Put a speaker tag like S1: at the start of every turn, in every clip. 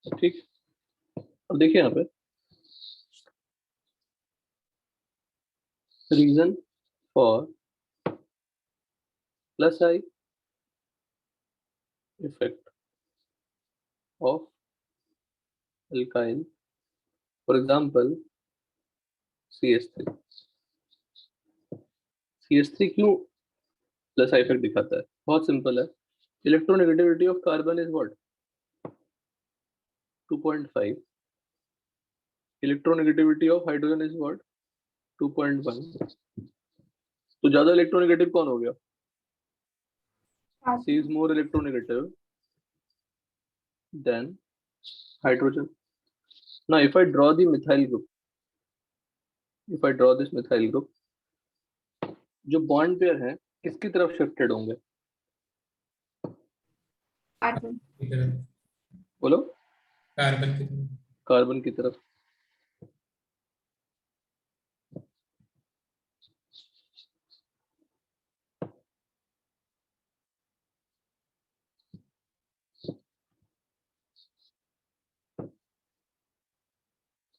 S1: ठीक, अब देखिए यहाँ पे reason for plus I effect of alkyl, for example CH3। CH3 क्यों प्लस आई इफेक्ट दिखाता है? बहुत सिंपल है, electronegativity of carbon is what 2.5, electronegativity of hydrogen is what 2.1। तो ज्यादा इलेक्ट्रोनेगेटिव कौन हो गया? C is more electronegative than hydrogen. Now if I draw the methyl group, if I draw this methyl group, जो bond pair है किसकी तरफ shifted होंगे? बोलो।
S2: कार्बन की तरफ।
S1: कार्बन की तरफ।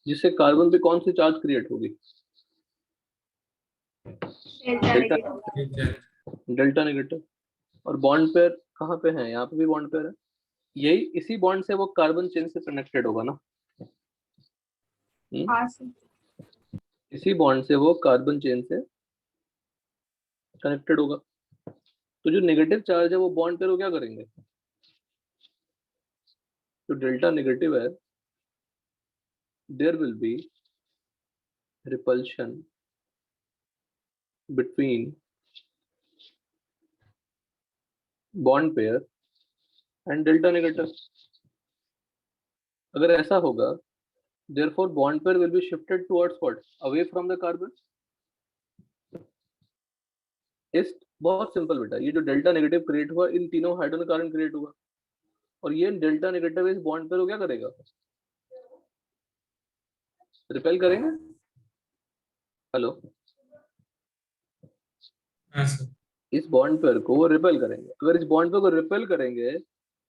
S1: जिससे कार्बन पे कौन सी चार्ज क्रिएट होगी? Delta negative. और बॉन्ड पेयर कहाँ पे है? यहाँ पे भी बॉन्ड पेयर है, यही इसी बॉन्ड से वो कार्बन चेन से कनेक्टेड होगा ना। इसी बॉन्ड से वो कार्बन चेन से कनेक्टेड होगा। तो जो नेगेटिव चार्ज है वो बॉन्ड पेयर को क्या करेंगे? जो डेल्टा नेगेटिव है, there will be repulsion between bond pair and delta negative. अगर ऐसा होगा, therefore bond pair will be shifted towards what? Away from the carbon. इस बहुत सिंपल बेटा, ये जो डेल्टा नेगेटिव क्रिएट हुआ इन तीनों हाइड्रोजन के कारण क्रिएट हुआ, और ये डेल्टा नेगेटिव इस बॉन्ड पेयर को क्या करेगा? रिपेल करेंगे। हेलो, इस बॉन्ड पेयर को वो रिपेल करेंगे। अगर इस बॉन्ड पेयर को रिपेल करेंगे,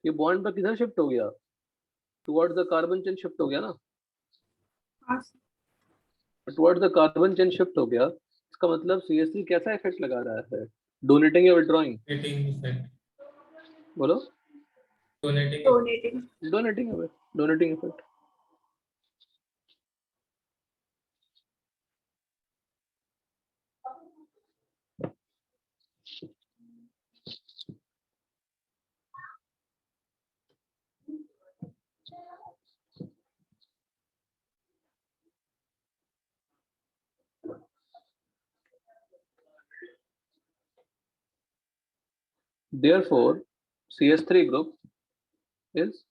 S1: ये बॉन्ड पेयर किधर शिफ्ट हो गया? Towards the carbon chain shift हो गया ना। Towards the carbon chain shift हो गया, इसका मतलब CH3 कैसा इफेक्ट लगा रहा है? डोनेटिंग या विड्रॉइंग? बोलो। Donating effect. Therefore, CH3 group is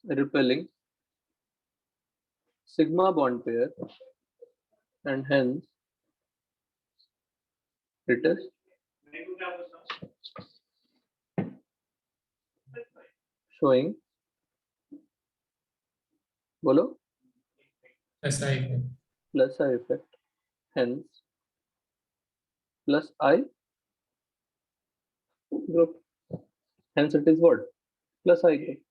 S1: repelling sigma bond pair, and hence it is showing, बोलो, plus I effect, hence plus I group, hence it is what? Plus I group।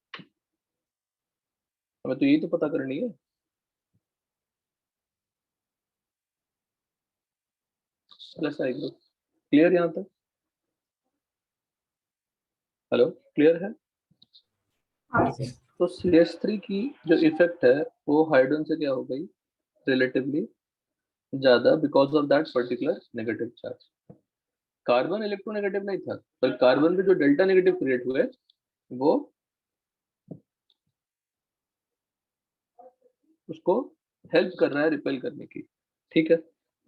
S1: हमें तो यही तो पता करनी है। प्लस आई group. Clear यहाँ तक? हेलो, क्लियर है? तो CH3 की जो इफेक्ट है वो हाइड्रोजन से क्या हो गई? रिलेटिवली ज्यादा, because of that particular negative charge. Carbon electronegative नहीं था, पर कार्बन पे जो डेल्टा नेगेटिव क्रिएट हुए वो उसको हेल्प कर रहा है रिपेल करने की। ठीक है,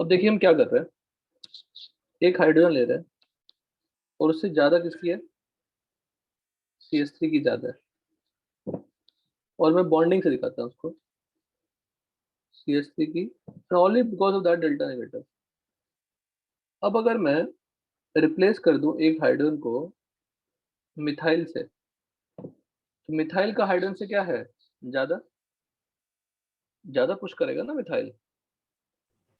S1: अब देखिए हम क्या कर रहे हैं। एक हाइड्रोजन ले रहे हैं और उससे ज्यादा किसकी है? CH3 की ज्यादा है, और मैं बॉन्डिंग से दिखाता हूँ उसको। CH3 की only because of that delta negative. अब अगर मैं रिप्लेस कर दूं एक हाइड्रोजन को मिथाइल से, तो मिथाइल का हाइड्रोजन से क्या है? ज्यादा, ज्यादा पुश करेगा ना मिथाइल।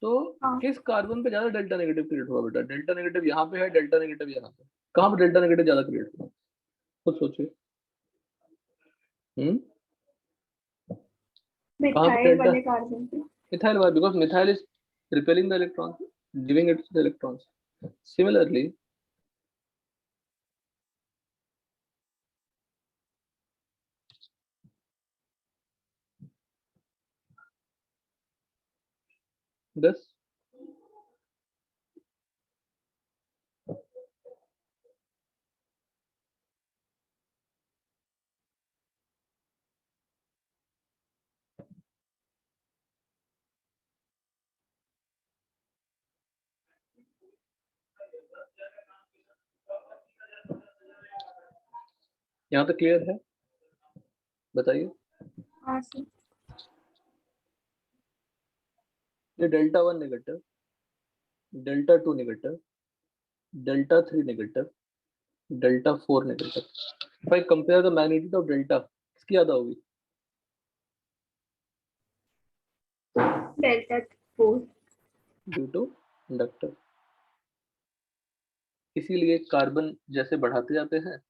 S1: तो किस कार्बन पे ज्यादा डेल्टा नेगेटिव क्रिएट हुआ बेटा? डेल्टा नेगेटिव यहाँ पे है, डेल्टा नेगेटिव यहाँ पे। कहाँ पे डेल्टा नेगेटिव ज्यादा क्रिएट हुआ? खुद सोचिए। कहाँ पे
S3: मिथाइल
S1: डेल्टा?
S3: वाले कार्बन पे।
S1: मिथाइल वाला, because methyl is repelling the electrons, giving it the electrons. Similarly, this यहाँ तक क्लियर है? बताइए।
S3: हाँ सर।
S1: ये delta 1 negative, delta 2 negative, delta 3 negative, delta 4 negative. If I compare the magnitude of delta, किसकी ज्यादा होगी?
S3: डेल्टा 4।
S1: Due to inductor. इसीलिए कार्बन जैसे बढ़ाते जाते हैं,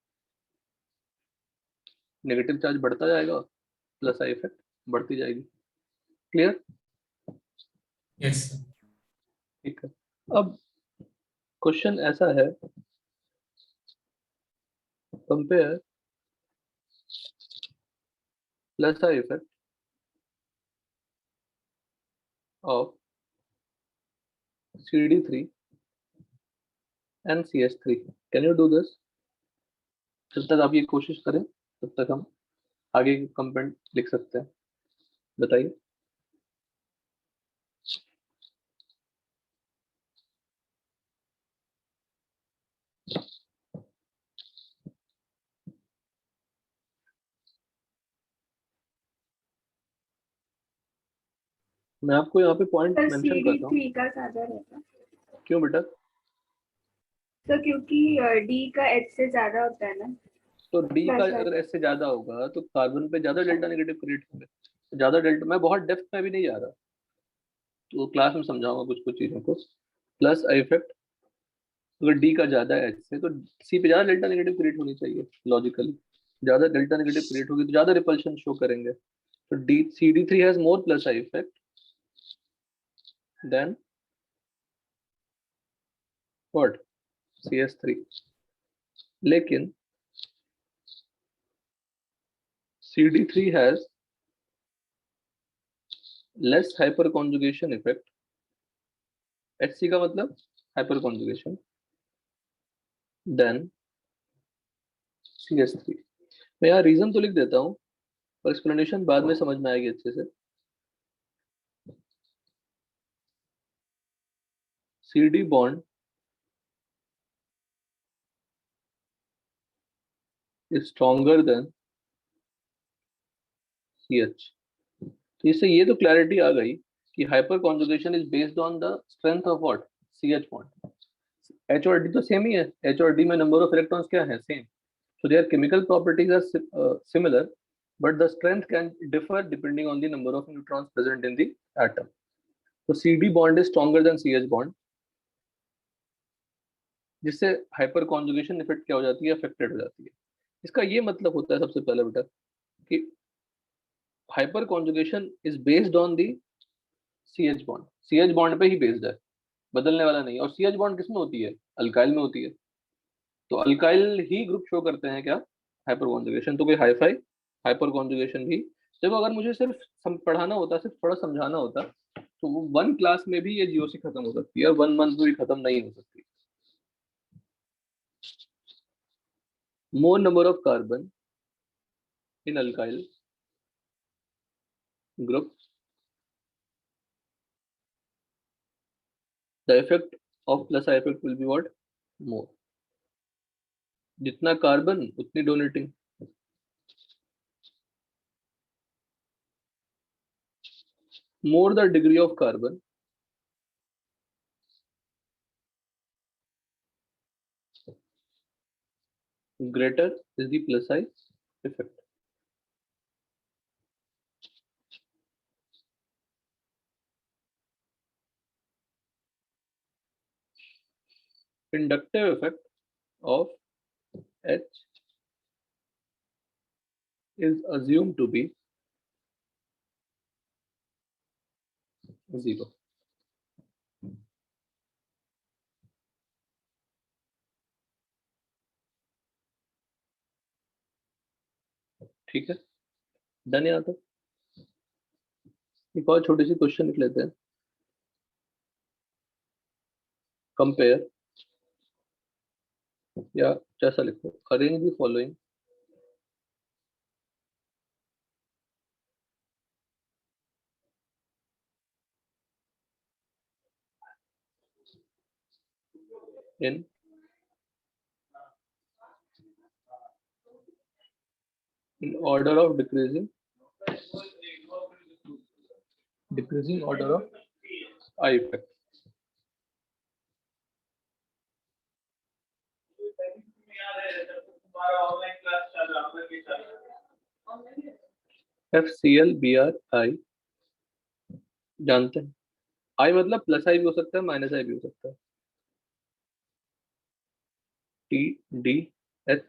S1: नेगेटिव चार्ज बढ़ता जाएगा, प्लस आई इफेक्ट बढ़ती जाएगी। क्लियर?
S2: Yes sir.
S1: ठीक है। अब क्वेश्चन ऐसा है, compare plus I effect of CD3 and CH3। Can you do this? जब तक आप ये कोशिश करें तब तक हम आगे की कंपेंट लिख सकते हैं। बताइए। मैं आपको यहाँ पे पॉइंट
S3: सर
S1: मेंशन करता हूँ।
S3: CD3 का ज्यादा रहेगा।
S1: क्यों बेटा?
S3: सर क्योंकि D का H से ज्यादा होता है ना।
S1: तो डी का
S3: प्लस
S1: अगर एस से ज्यादा होगा तो कार्बन पे ज्यादा डेल्टा नेगेटिव क्रिएट होंगे। ज्यादा डेल्टा, मैं बहुत डेप्थ में भी नहीं जा रहा, तो क्लास में समझाऊंगा कुछ कुछ चीजों को। प्लस आई इफेक्ट, अगर डी का ज्यादा है एच से तो सी पे ज्यादा डेल्टा नेगेटिव क्रिएट होनी चाहिए लॉजिकली। ज्यादा डेल्टा नेगेटिव क्रिएट होगी तो ज्यादा रिपल्शन शो करेंगे। तो D CD3 has more plus I effect than what? CH3। लेकिन CD3 has less hyperconjugation effect. HC का मतलब हाइपर कॉन्जुगेशन, देन CH3। मैं यहाँ रीजन तो लिख देता हूँ पर एक्सप्लेनेशन बाद में समझ में आएगी अच्छे से। CD bond is stronger than CH। तो इससे ये तो क्लैरिटी आ गई कि hyper conjugation is based on the strength of what? CH bond. H और D तो सेम ही है, H और D में नंबर ऑफ इलेक्ट्रॉन्स क्या है? Same. So their chemical properties are similar, but the strength can differ depending on the number of neutrons present in the atom. So CD bond is stronger than CH bond, जिससे hyper conjugation effect क्या हो जाती है? Affected हो जाती है। इसका ये मतलब होता है सबसे पहले बेटा कि hyper conjugation is based on the CH bond. CH bond पे ही बेस्ड है, बदलने वाला नहीं। और CH बॉन्ड किसमें होती है? अल्काइल में होती है। तो अल्काइल ही ग्रुप शो करते हैं क्या? Hyper conjugation. तो कोई हाईफाई हाइपर कॉन्जुगेशन भी, जब अगर मुझे सिर्फ पढ़ाना होता, सिर्फ थोड़ा समझाना होता, तो वो 1 क्लास में भी ये GOC खत्म हो सकती है और 1 मंथ में भी खत्म नहीं हो सकती। More number of carbon in alkyl group, the effect of plus I effect will be what? More. जितना कार्बन उतनी donating. more the degree of carbon, greater is the plus I effect. Inductive effect of H is assumed to be 0. ठीक है, done यहाँ तक। एक और छोटी सी question लिख लेते हैं। कंपेयर, या जैसा लिखो, arrange the following in order of decreasing order of I effect. FCl BrI जानते हैं। I मतलब प्लस आई भी हो सकता है, माइनस आई भी हो सकता है। TDH,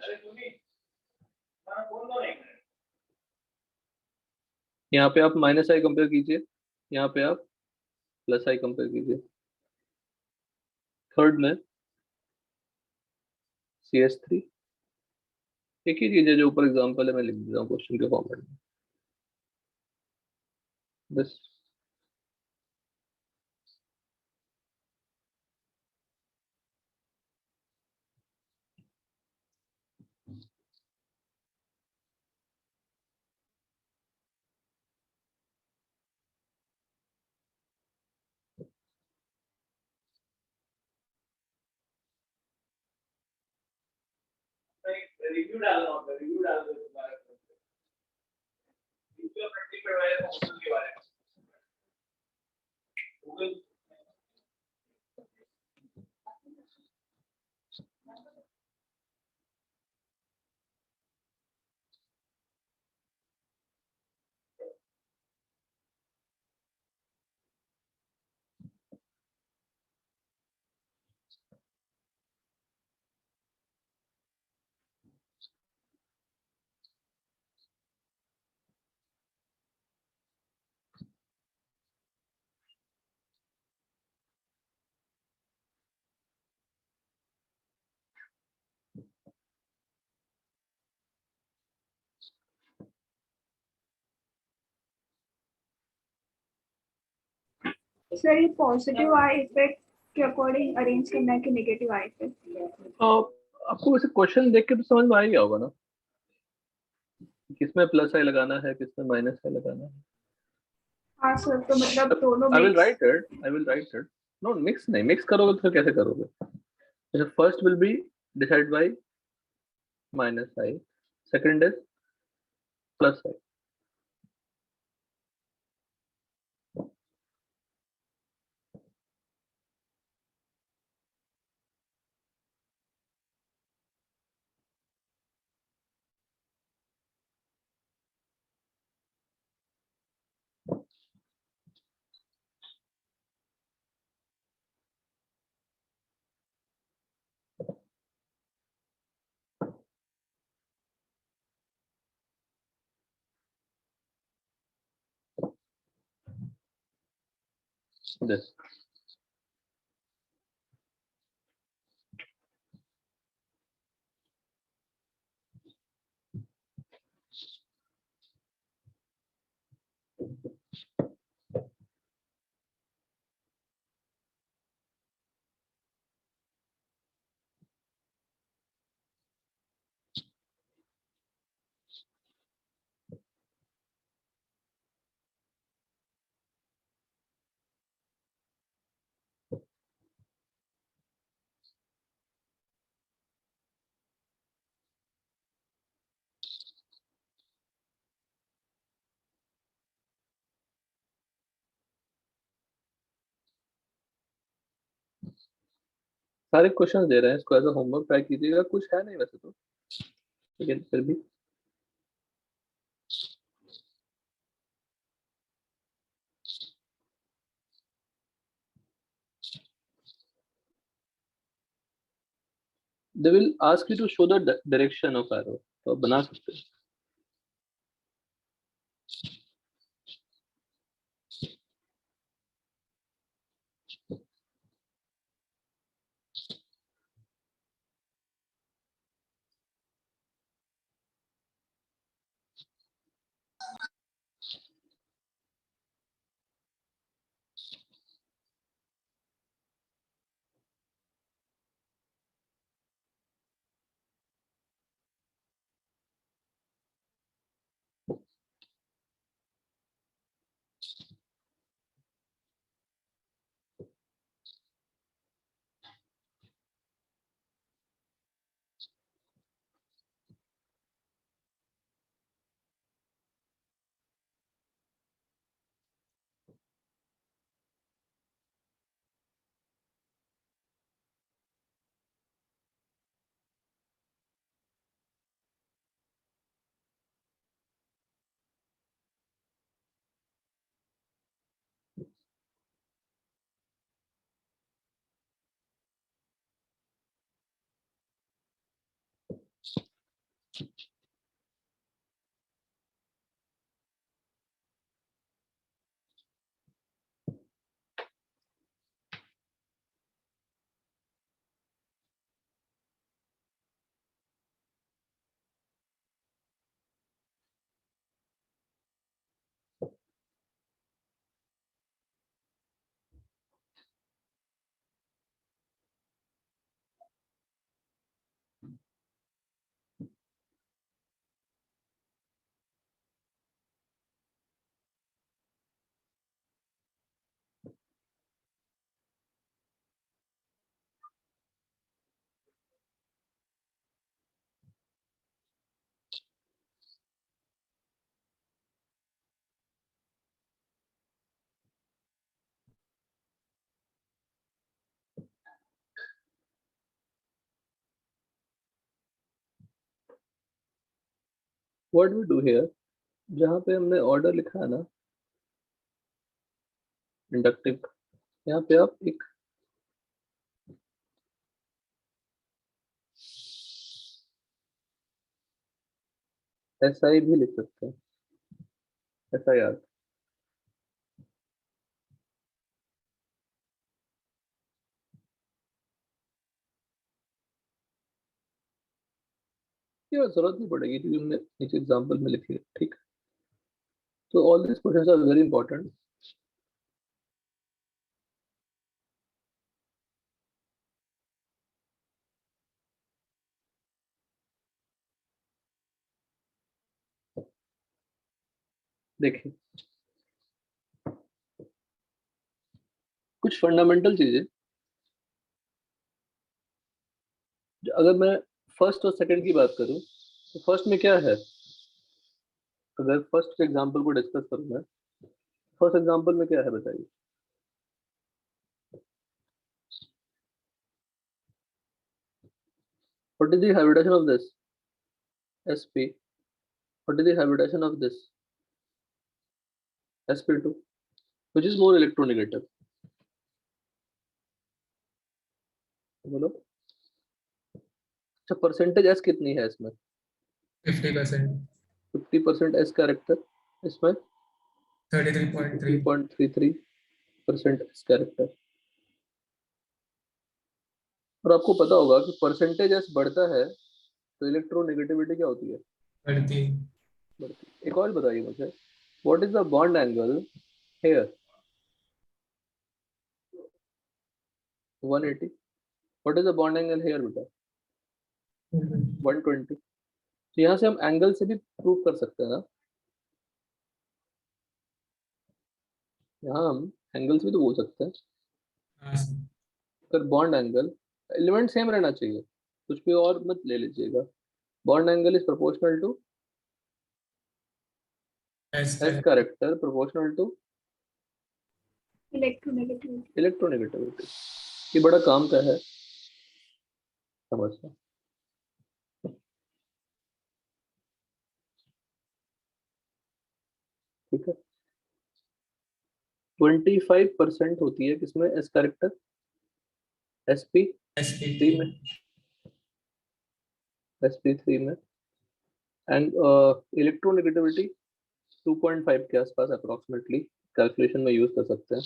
S1: यहाँ पे आप माइनस आई कंपेयर कीजिए, यहाँ पे आप प्लस आई कंपेयर कीजिए। थर्ड में CH3, एक ही चीज है जो ऊपर एग्जांपल है, मैं लिख देता हूँ क्वेश्चन के फॉर्मेट में। बस
S4: रिव्यू डालना होता है, रिव्यू डाल दो दोबारा रिव्यू प्रैक्टिस करवाया मॉडल के बारे में गूगल
S3: सर ये पॉजिटिव आई इफेक्ट के अकॉर्डिंग अरेंज करना है कि नेगेटिव आई इफेक्ट?
S1: आपको वैसे क्वेश्चन देख के तो समझ में आ ही गया होगा ना, किसमें प्लस आई लगाना है, किसमें माइनस आई लगाना है।
S3: हाँ सर, तो मतलब दोनों
S1: I will
S3: mix.
S1: Write it. No, mix नहीं, मिक्स करोगे तो फिर कैसे करोगे? जैसे first will be decide by minus I, second is plus I. This सारे क्वेश्चन दे रहे हैं, इसको एज अ होमवर्क ट्राई कीजिएगा। कुछ है नहीं वैसे तो, लेकिन फिर भी they will ask you to show the direction of arrow, तो आप बना सकते हैं। व्हाट वी डू हियर, जहाँ पे हमने ऑर्डर लिखा है ना इंडक्टिव, यहाँ पे आप एक SI भी लिख सकते हैं, SIR। ये जरूरत नहीं पड़ेगी क्योंकि हमने नीचे एग्जाम्पल में लिखी है, ठीक है। तो all this questions are very important. देखिए कुछ फंडामेंटल चीजें, अगर मैं फर्स्ट और सेकंड की बात करूं तो फर्स्ट में क्या है, अगर फर्स्ट के एग्जांपल को डिस्कस करूं मैं, फर्स्ट एग्जांपल में क्या है बताइए। What is the hybridisation of this sp, what is the hybridisation of this sp2, which is more electronegative, बोलो। अच्छा परसेंटेज s कितनी है इसमें,
S2: 50%,
S1: 50% s कैरेक्टर, इसमें
S2: 33.3.
S1: 3.33% s कैरेक्टर। और आपको पता होगा कि परसेंटेज s बढ़ता है तो इलेक्ट्रोनेगेटिविटी क्या होती है,
S2: बढ़ती.
S1: बढ़ती है। एक और बताइए मुझे, what is the bond angle here, 180, what is the bond angle here बेटा, 120। तो यहाँ से हम एंगल से भी प्रूव कर सकते हैं ना, यहाँ हम एंगल से भी तो बोल सकते हैं।
S2: हाँ सर.
S1: अगर बॉन्ड एंगल, एलिमेंट सेम रहना चाहिए, कुछ भी और मत ले लीजिएगा। Bond angle is proportional to
S2: S
S1: s character proportional to
S3: electronegativity.
S1: Electronegativity. ये बड़ा काम का है समझना, ठीक है। 25% होती है किसमें, एस कैरेक्टर, sp3 में,
S2: SP3.
S1: sp3 में। एंड इलेक्ट्रोनेगेटिविटी 2.5 के आसपास अप्रोक्सीमेटली कैलकुलेशन में यूज कर सकते हैं।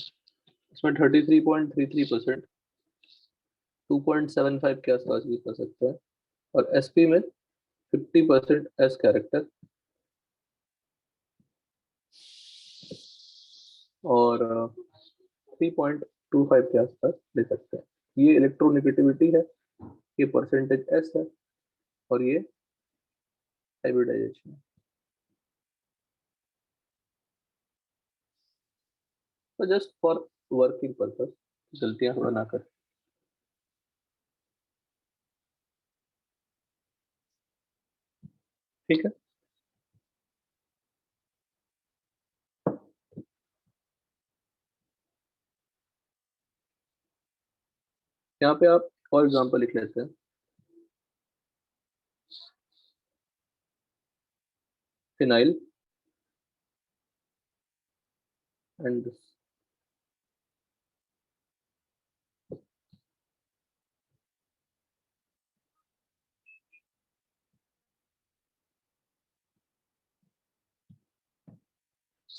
S1: इसमें 33.33%, 2.75 के आसपास यूज कर सकते हैं। और sp में 50% एस कैरेक्टर और 3.25 के आसपास ले सकते हैं। ये इलेक्ट्रोनेगेटिविटी है, ये परसेंटेज एस है, और ये हाइब्रिडाइजेशन है। तो जस्ट फॉर वर्किंग पर्पस, गलतियां थोड़ा ना करें, ठीक है। यहाँ पे आप फॉर एग्जांपल लिख लेते हैं, फिनाइल एंड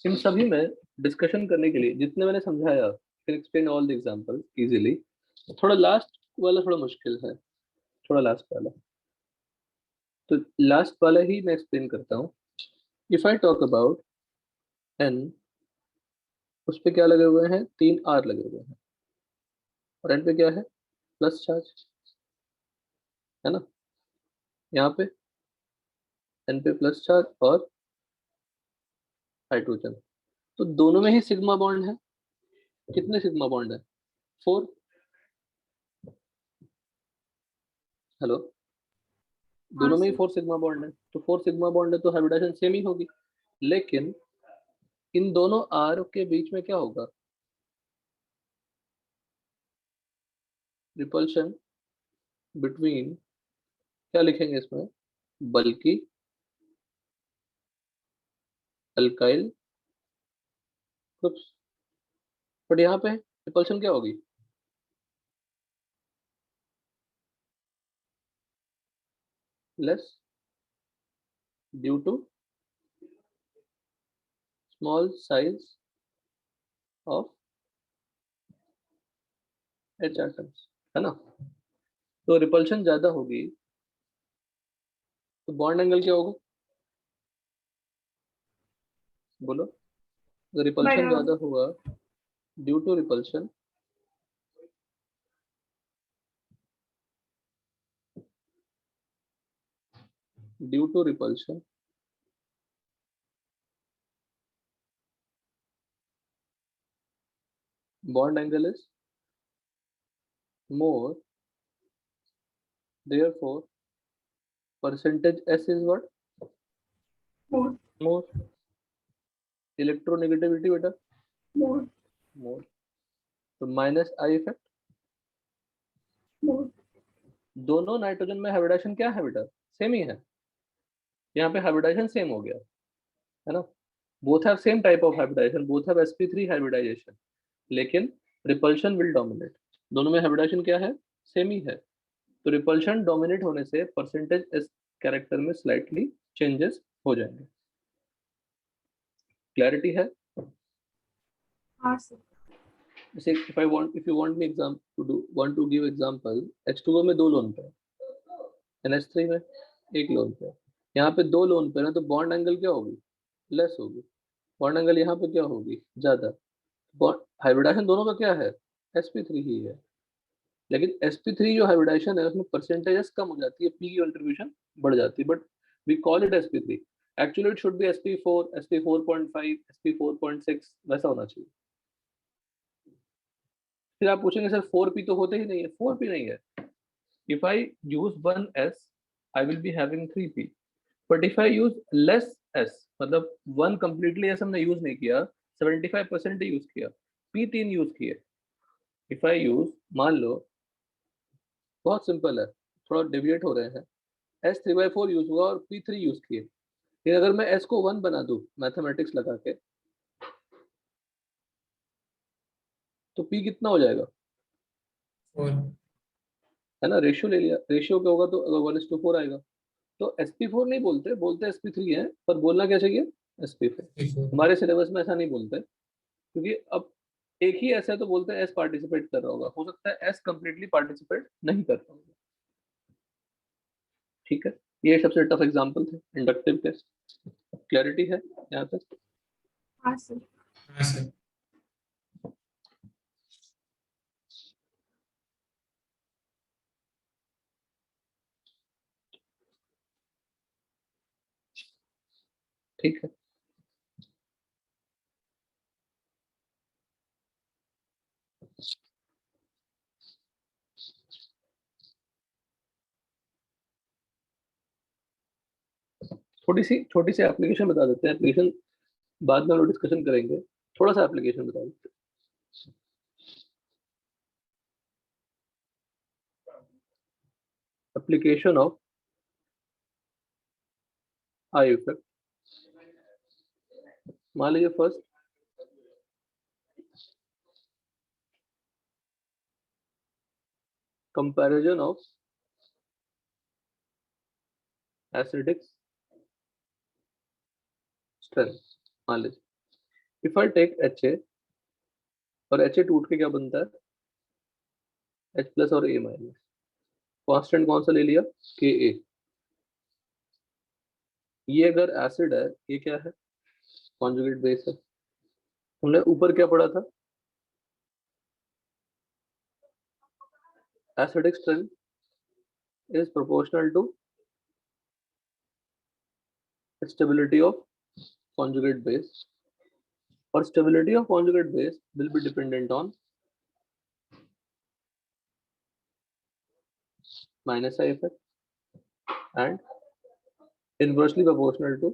S1: इन सभी में डिस्कशन करने के लिए जितने मैंने समझाया, can explain all the example easily. थोड़ा लास्ट वाला थोड़ा मुश्किल है, थोड़ा लास्ट वाला, तो लास्ट वाला ही मैं एक्सप्लेन करता हूँ। If I talk about an, उस पे क्या लगे हुए हैं, 3 आर लगे हुए हैं, और एन पे क्या है, प्लस चार्ज, है ना। यहाँ पे एन पे प्लस चार्ज और हाइड्रोजन, तो दोनों में ही सिग्मा बॉन्ड है। कितने सिग्मा बॉन्ड है, 4। हेलो, दोनों में ही 4 सिग्मा बॉन्ड है, तो 4 सिग्मा बॉन्ड है तो हाइब्रिडाइजेशन सेम ही होगी। लेकिन इन दोनों आर के बीच में क्या होगा, रिपल्शन बिटवीन, क्या लिखेंगे इसमें, बल्कि अल्काइल ग्रुप्स। बट यहाँ पे रिपल्शन क्या होगी, less, due to small size of H atoms, है ना। तो रिपल्शन ज्यादा होगी तो बॉन्ड एंगल क्या होगा, बोलो। अगर रिपल्शन
S3: बड़ा
S1: ज्यादा होगा due to repulsion, due to repulsion bond angle is more, therefore percentage S is what,
S3: more
S1: more, electronegativity बेटा
S3: more
S1: more, तो माइनस आई इफेक्ट।
S3: more
S1: दोनों नाइट्रोजन में हाइब्रिडाइजेशन क्या है बेटा, सेम ही है। यहाँ पे हाइब्रिडाइजेशन सेम हो गया, है ना। Both have same type of hybridisation, both have sp3 hybridisation, लेकिन रिपल्शन विल डोमिनेट। दोनों में हाइब्रिडाइजेशन क्या है, सेम ही है, तो रिपल्शन डोमिनेट होने से परसेंटेज एस कैरेक्टर में स्लाइटली चेंजेस हो जाएंगे। क्लैरिटी है।
S3: हाँ सर
S1: जैसे if you want me want to give example, H2O में 2 लोन पे है, NH3 में 1 लोन पे है। यहाँ पे 2 लोन पे है तो बॉन्ड एंगल क्या होगी, लेस होगी। बॉन्ड एंगल यहाँ पे क्या होगी, ज्यादा। बॉन्ड हाइब्रिडाइजेशन दोनों का क्या है, sp3 ही है, लेकिन sp3 जो हाइब्रिडाइजेशन है उसमें परसेंटेजेस कम हो जाती है, p की कंट्रीब्यूशन बढ़ जाती है, but we call it sp3। Actually it should be sp4, sp4.5, sp4.6 वैसा होना चाहिए। फिर आप पूछेंगे सर 4p तो होते ही नहीं है, 4p नहीं है। If I use 1s, I will be having 3p. But if I use less s, मतलब 1 completely s हमने यूज नहीं किया, 75% ही यूज किया, p 3 यूज किए। If I use, मान लो बहुत सिंपल है, थोड़ा डेविएट हो रहे हैं, s 3/4 यूज हुआ और p 3 यूज किए। फिर अगर मैं s को 1 बना दूं मैथमेटिक्स लगा के, तो p कितना हो जाएगा,
S2: 4
S1: है ना। रेशियो ले लिया, रेशियो क्या होगा, तो अगर 1:4 आएगा। तो sp4 नहीं बोलते, बोलते sp3 है, पर बोलना क्या चाहिए, sp4।
S2: 4
S1: हमारे सिलेबस में ऐसा नहीं बोलते, क्योंकि अब एक ही ऐसा है तो बोलते हैं एस पार्टिसिपेट कर रहा होगा, हो सकता है एस कंप्लीटली पार्टिसिपेट नहीं कर रहा होगा। ठीक है, ये सबसे टफ एग्जांपल थे इंडक्टिव टेस्ट। क्लैरिटी है यहाँ तक।
S3: हाँ सर
S2: हाँ सर
S1: ठीक है, छोटी सी एप्लीकेशन बता देते हैं। एप्लीकेशन बाद में हम लोग डिस्कशन करेंगे, थोड़ा सा एप्लीकेशन बता देते हैं। एप्लीकेशन ऑफ आई इफेक्ट, मान लीजिए first comparison of acidic strength, मान लीजिए इफ आई टेक HA और HA टूट के क्या बनता है, H प्लस और A माइनस। कांस्टेंट कौन सा ले लिया, Ka। ये अगर एसिड है, ये क्या है, कॉन्जुगेट बेस है। हमने ऊपर क्या पढ़ा था, acidic strength is proportional to stability of conjugate base, or stability of conjugate base will be dependent on minus I effect and inversely proportional to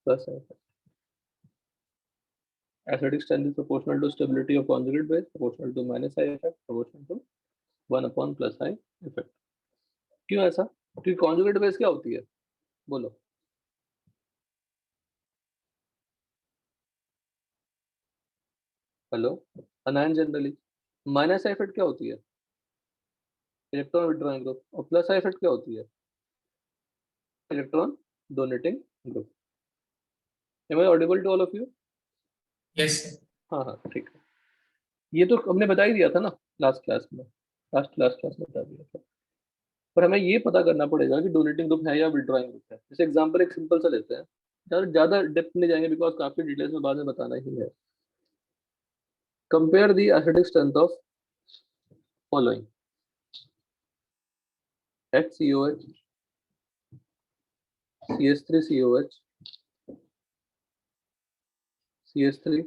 S1: plus I effect. Acidic strength is proportional to stability of conjugate base, proportional to minus I effect, proportional to 1 upon plus I effect. क्यों ऐसा, क्योंकि conjugate base क्या होती है, बोलो। Hello, anion generally. Minus I effect क्या होती है, इलेक्ट्रॉन विड्रॉइंग ग्रुप, और प्लस आई इफेक्ट क्या होती है, electron donating group. Am I audible to all of you?
S2: Yes sir.
S1: हाँ हाँ ठीक है, ये तो हमने बता ही दिया था ना लास्ट क्लास में, लास्ट क्लास में बता दिया था। पर हमें ये पता करना पड़ेगा कि डोनेटिंग ग्रुप है या विड्रॉइंग ग्रुप है। जैसे एग्जांपल एक सिंपल सा लेते हैं, ज़्यादा डेप्थ में जाएंगे बिकॉज काफ़ी डिटेल्स में बाद में बताना ही है। Compare the acidic strength of following, HCOH, CH3COH, CH3,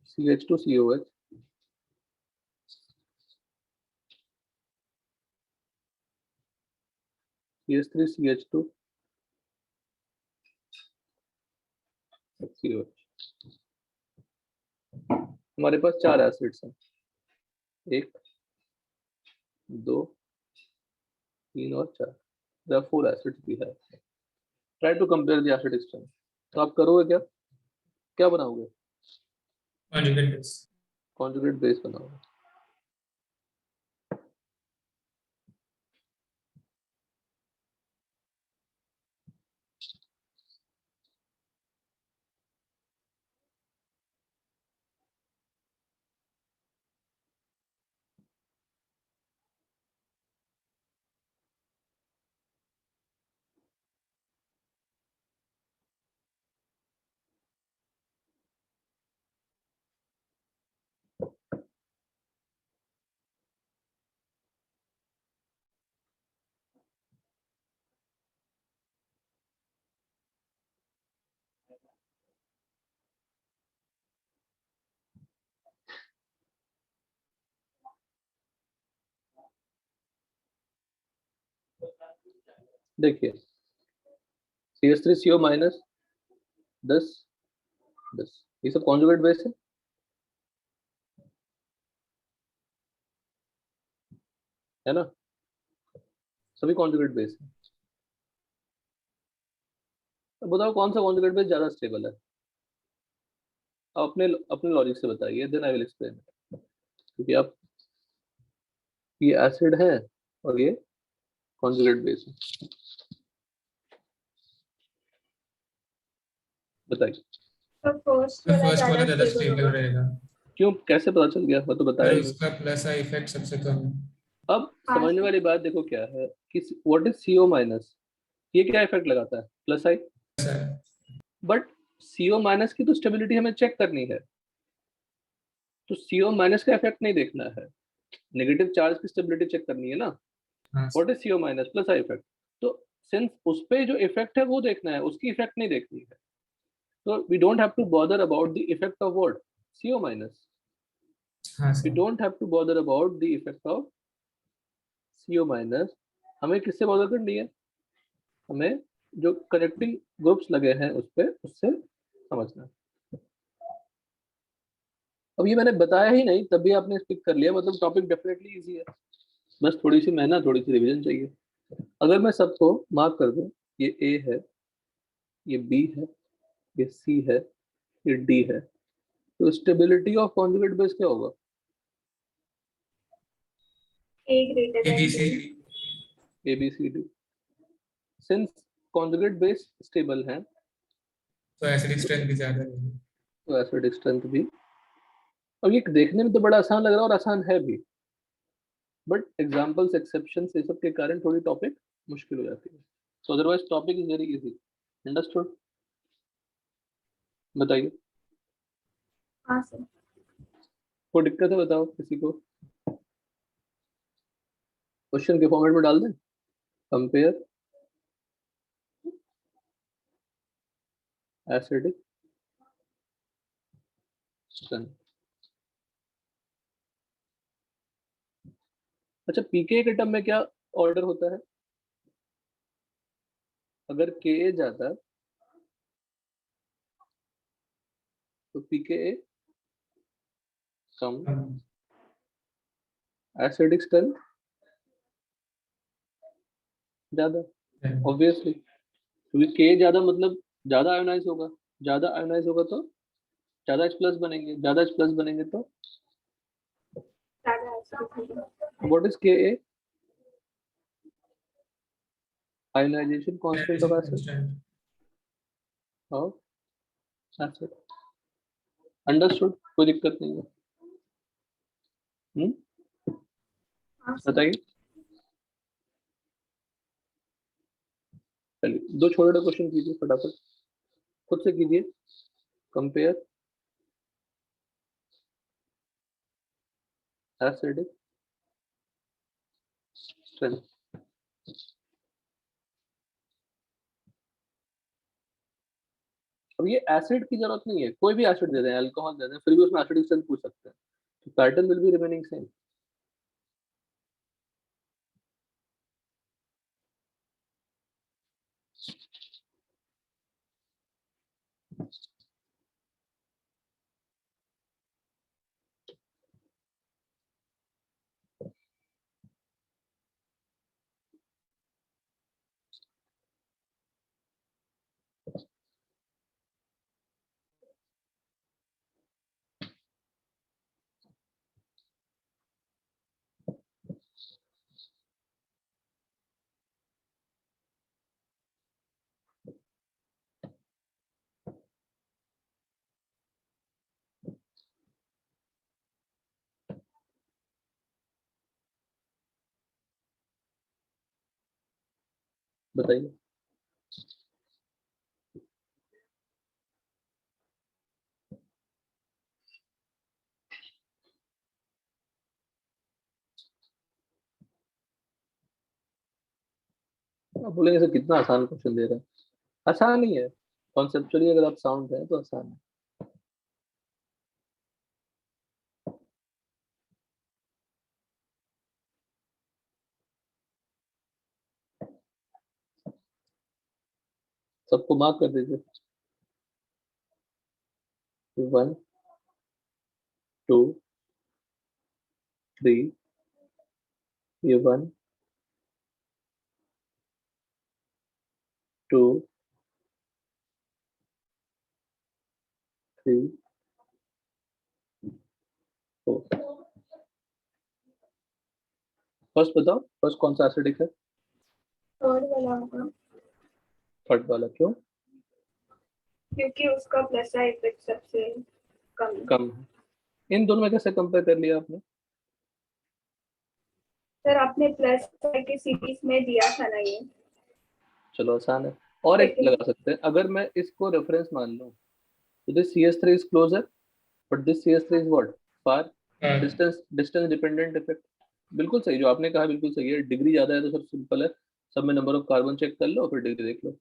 S1: CH2COH, CH3CH2, HCOH। हमारे पास 4 एसिड्स हैं, 1, 2, 3 और 4। there are 4 acids we have. Try to compare the acidic strength. तो आप करोगे क्या, क्या बनाओगे,
S2: कॉन्जुगेट बेस।
S1: कॉन्जुगेट बेस बनाओगे। देखिए CH3CO माइनस 10 10, ये सब कॉन्जुगेट बेस है ना, सभी कॉन्जुगेट बेस है। अब बताओ कौन सा कॉन्जुगेट बेस ज्यादा स्टेबल है, आप अपने अपने लॉजिक से बताइए, देन आई विल एक्सप्लेन। क्योंकि आप, ये एसिड है और ये कॉन्जुगेट बेस है, बताइए।
S3: तो फर्स्ट
S2: तो
S3: वाला
S2: फर्स्ट वाला
S3: ज्यादा
S2: ज़्यादा
S3: स्टेबल
S2: स्टेबल
S3: होगा।
S2: रहेगा।
S1: क्यों, कैसे पता चल गया, मैं तो बताया
S2: पर
S1: ही नहीं।
S2: उसका प्लस आई इफेक्ट सबसे कम है।
S1: अब समझने वाली बात देखो क्या है कि व्हाट इज CO माइनस, ये क्या इफेक्ट लगाता है, प्लस आई।
S2: ऐसा है।
S1: बट CO माइनस की तो स्टेबिलिटी हमें चेक करनी है, तो CO माइनस का इफेक्ट नहीं देखना है, नेगेटिव चार्ज की स्टेबिलिटी चेक करनी है ना।
S2: हाँ
S1: what is CO minus plus I effect, तो सिंस उस पे जो इफेक्ट है वो देखना है, उसकी इफेक्ट नहीं देखनी है। तो we don't have to bother about the effect of what, CO minus.
S2: हाँ
S1: we
S2: sir.
S1: Don't have to bother about the effect of CO minus. हमें किससे बॉदर करनी है, हमें जो कनेक्टिंग ग्रुप्स लगे हैं उस पे, उससे समझना है। अब ये मैंने बताया ही नहीं तब भी आपने पिक कर लिया, मतलब टॉपिक डेफिनेटली इजी है, बस थोड़ी सी मेहनत, थोड़ी सी रिवीजन चाहिए। अगर मैं सबको मार्क कर दूं, ये A है, ये B है, ये C है, ये D है, तो स्टेबिलिटी ऑफ कॉन्जुगेट बेस क्या होगा?
S3: A greater than
S2: ABC
S3: B.
S1: ABCD। Since conjugate base stable है
S2: तो एसिडिक स्ट्रेंथ भी ज्यादा रहेगी।
S1: तो एसिडिक स्ट्रेंथ भी। अब ये देखने में तो बड़ा आसान लग रहा है और आसान है भी, बट एग्जांपल्स एक्सेप्शंस ये सब के कारण थोड़ी टॉपिक मुश्किल हो जाती है। सो otherwise topic is very easy. Understood? बताइए,
S3: हाँ सर।
S1: कोई दिक्कत है बताओ किसी को? क्वेश्चन के फॉर्मेट में डाल दें। Compare acidic strength. अच्छा, पीके के टर्म में क्या ऑर्डर होता है? अगर के ज्यादा तो पीके कम, एसिडिक स्ट्रेंथ ज्यादा, ऑब्वियसली, क्योंकि के ज्यादा मतलब ज्यादा आयोनाइज होगा, ज्यादा आयोनाइज होगा तो ज्यादा H प्लस बनेंगे, ज्यादा H प्लस बनेंगे तो
S3: ज्यादा acidic होगा।
S1: व्हाट इज के? आयोनाइजेशन कांस्टेंट ऑफ एसिड और एसिड। अंडरस्टूड? कोई दिक्कत नहीं है।
S3: हाँ सर।
S1: बताइए। चलिए दो छोटे छोटे क्वेश्चन कीजिए फटाफट, खुद से कीजिए। Compare acidic strength. अब ये एसिड की जरूरत नहीं है, कोई भी एसिड दे दें, अल्कोहल दे दें, फिर भी उसमें एसिडिक स्ट्रेंथ पूछ सकते हैं, तो pattern will be remaining same. बताइए। आप बोलेंगे सर कितना आसान क्वेश्चन दे रहे हैं। आसान ही है, कॉन्सेप्चुअली अगर आप साउंड है तो आसान है। सबको मार्क कर दीजिए। 1 2 3, ये 1 2 3 4। फर्स्ट बताओ, फर्स्ट कौन सा एसिडिक है?
S3: थर्ड वाला होगा,
S1: थर्ड वाला, क्यों?
S3: क्योंकि उसका प्लस का इफेक्ट सबसे कम है।
S1: कम है। इन दोनों में कैसे कंपेयर कर लिया आपने?
S3: सर आपने प्लस के सीरीज में दिया था ना ये,
S1: चलो आसान है। और एक
S3: लेकिन
S1: लगा सकते हैं, अगर मैं इसको रेफरेंस मान लूं तो this CH3 is closer but this CH3 is what? far distance dependent effect। बिल्कुल सही जो आपने कहा, बिल्कुल सही है। डिग्री ज्यादा है तो सब सिंपल है, सब में नंबर ऑफ कार्बन चेक कर लो फिर डिग्री देख लो।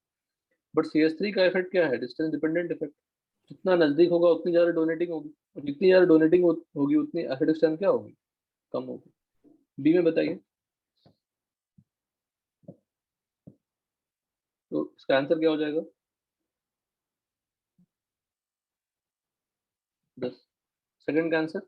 S1: बट CH3 का इफेक्ट क्या है? Distance dependent effect. जितना नजदीक होगा उतनी ज्यादा डोनेटिंग होगी, और जितनी ज्यादा डोनेटिंग होगी उतनी एसिडिक स्ट्रेंथ क्या होगी? कम होगी। बी में बताइए, तो इसका आंसर क्या हो जाएगा? 10। सेकंड का आंसर?